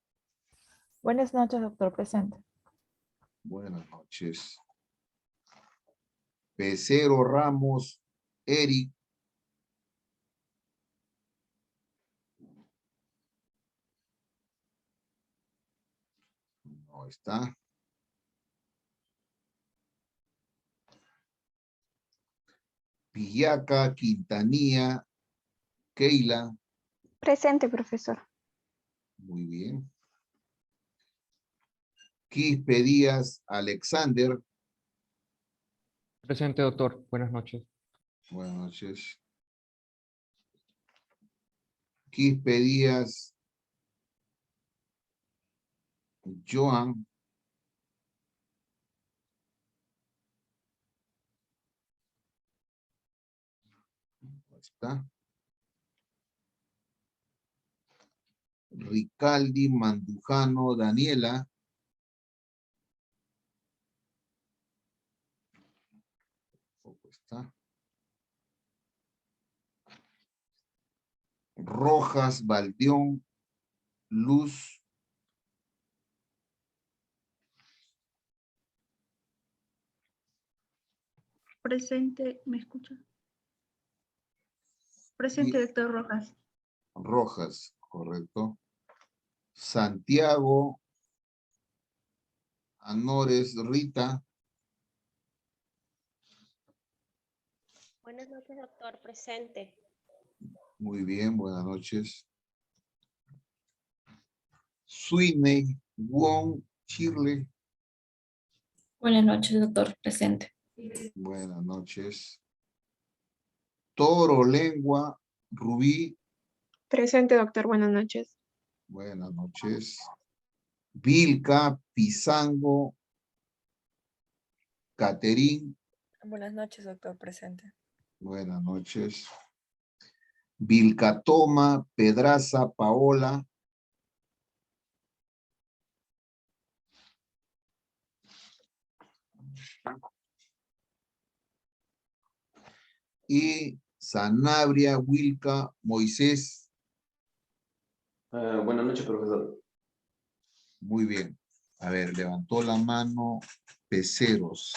Buenas noches, doctor, presente. Buenas noches. Pecero Ramos, Eric. No está. Pillaca, Quintanilla, Keila. Presente, profesor. Muy bien. Quispe Díaz, Alexander. Presente, doctor. Buenas noches. Buenas noches. Quispe Díaz, Joan. Ahí está. Ricaldi, Mandujano, Daniela. Tampoco está. Rojas, Valdeón, Luz. Presente, ¿me escucha? Presente, doctor Rojas. Rojas, correcto. Santiago, Anores, Rita. Buenas noches, doctor. Presente. Muy bien, buenas noches. Sweeney, Wong, Chirle. Buenas noches, doctor. Presente. Buenas noches. Toro, Lengua, Rubí. Presente, doctor. Buenas noches. Buenas noches. Vilca, Pizango, Caterín. Buenas noches, doctor. Presente. Buenas noches. Vilcatoma, Pedraza, Paola. Y Sanabria, Wilca, Moisés. Buenas noches, profesor. Muy bien. A ver, levantó la mano Peceros.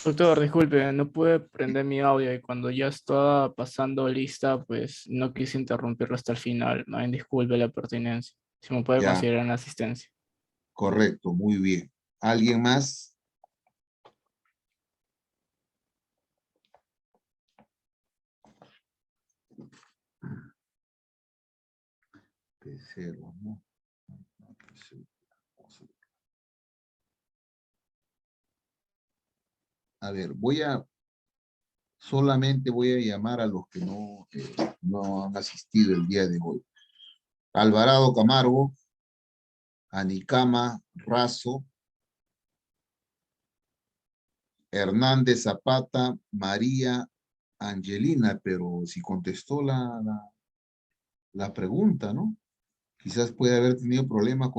Doctor, disculpe, no pude prender mi audio y cuando ya estaba pasando lista, pues no quise interrumpirlo hasta el final. Más bien, disculpe la pertinencia. Si me puede Ya. considerar en asistencia. Correcto, muy bien. ¿Alguien más? Peceros, ¿no? A ver, solamente voy a llamar a los que no han asistido el día de hoy. Alvarado Camargo, Anicama Razo, Hernández Zapata, María Angelina, pero si contestó la pregunta, ¿no? Quizás puede haber tenido problemas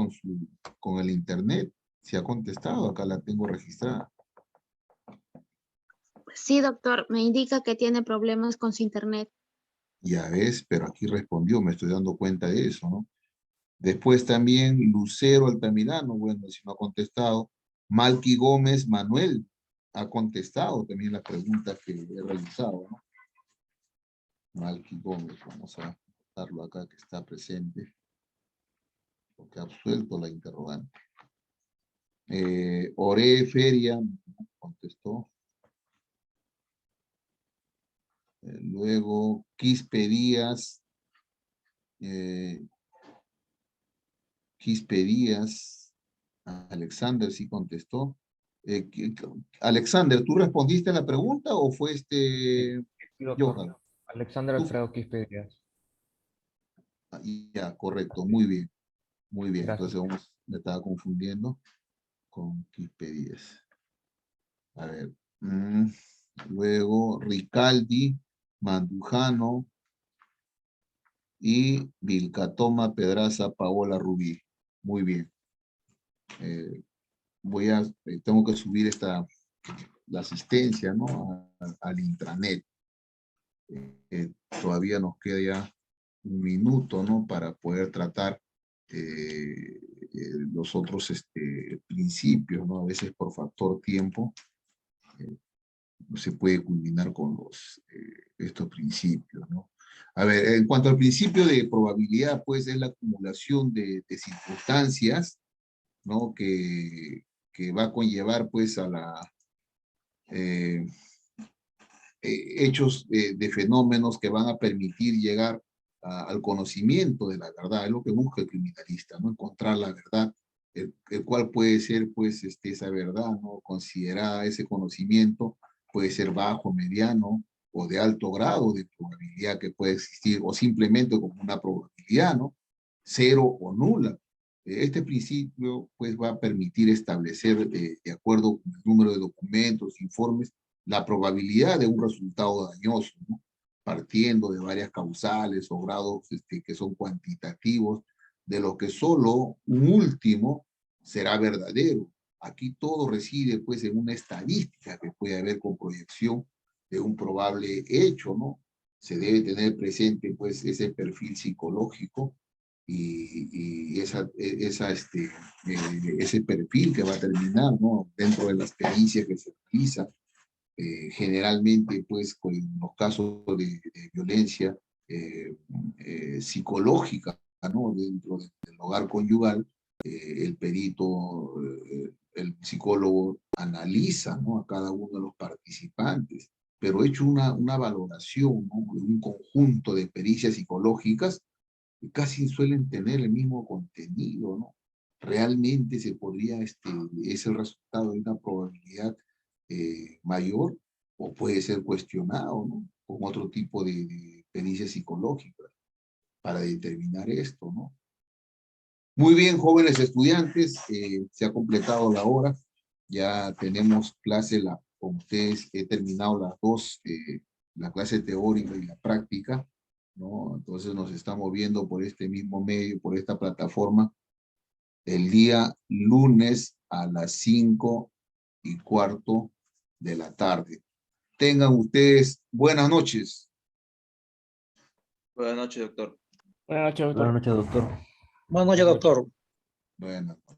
con el internet. Si ha contestado, acá la tengo registrada. Sí, doctor, me indica que tiene problemas con su internet. Ya ves, pero aquí respondió, me estoy dando cuenta de eso, ¿no? Después también Lucero Altamirano, bueno, si no ha contestado. Malqui Gómez Manuel ha contestado también la pregunta que he realizado, ¿no? Malqui Gómez, vamos a darlo acá que está presente, porque ha absuelto la interrogante. Ore Feria contestó. Luego Quispe Díaz. Quispe Díaz. Alexander sí contestó. Alexander, ¿tú respondiste a la pregunta o fue Sí, doctor. Johan? Alexander Alfredo Quispe Díaz. Ya, correcto, muy bien. Muy bien, Gracias. entonces me estaba confundiendo con Quispe Díaz. A ver. Luego Ricaldi, Mandujano y Vilcatoma, Pedraza, Paola, Rubí. Muy bien. Tengo que subir la asistencia, ¿no? Al intranet. Todavía nos queda ya un minuto, ¿no? Para poder tratar los otros principios, ¿no? A veces por factor tiempo no se puede culminar con estos principios, ¿no? A ver, en cuanto al principio de probabilidad, pues es la acumulación de circunstancias, ¿no? Que va a conllevar, pues, a hechos de fenómenos que van a permitir llegar al conocimiento de la verdad. Es lo que busca el criminalista, ¿no? Encontrar la verdad, el cual puede ser, pues, esa verdad, ¿no? Considerada ese conocimiento, puede ser bajo, mediano, o de alto grado de probabilidad que puede existir, o simplemente como una probabilidad, ¿no? Cero o nula. Este principio, pues, va a permitir establecer, de acuerdo con el número de documentos, informes, la probabilidad de un resultado dañoso, ¿no? Partiendo de varias causales o grados que son cuantitativos, de lo que solo un último será verdadero. Aquí todo reside, pues, en una estadística que puede haber con proyección de un probable hecho, ¿no? Se debe tener presente, pues, ese perfil psicológico y ese perfil que va a terminar, ¿no? Dentro de las pericias que se realizan, generalmente, pues, en los casos de violencia psicológica, ¿no? Dentro del hogar conyugal, el perito, el psicólogo analiza, ¿no? A cada uno de los participantes, pero hecho una valoración, ¿no? De un conjunto de pericias psicológicas que casi suelen tener el mismo contenido, ¿no? Realmente es el resultado de una probabilidad mayor, o puede ser cuestionado, ¿no? Con otro tipo de pericias psicológicas para determinar esto, ¿no? Muy bien, jóvenes estudiantes, se ha completado la hora, ya tenemos clase con ustedes, he terminado las dos, la clase teórica y la práctica, ¿no? Entonces nos estamos viendo por este mismo medio, por esta plataforma, el día lunes a las 5:15 de la tarde. Tengan ustedes buenas noches. Buenas noches, doctor. Buenas noches, doctor. Buenas noches, doctor. Buenas noches, doctor. Buenas noches.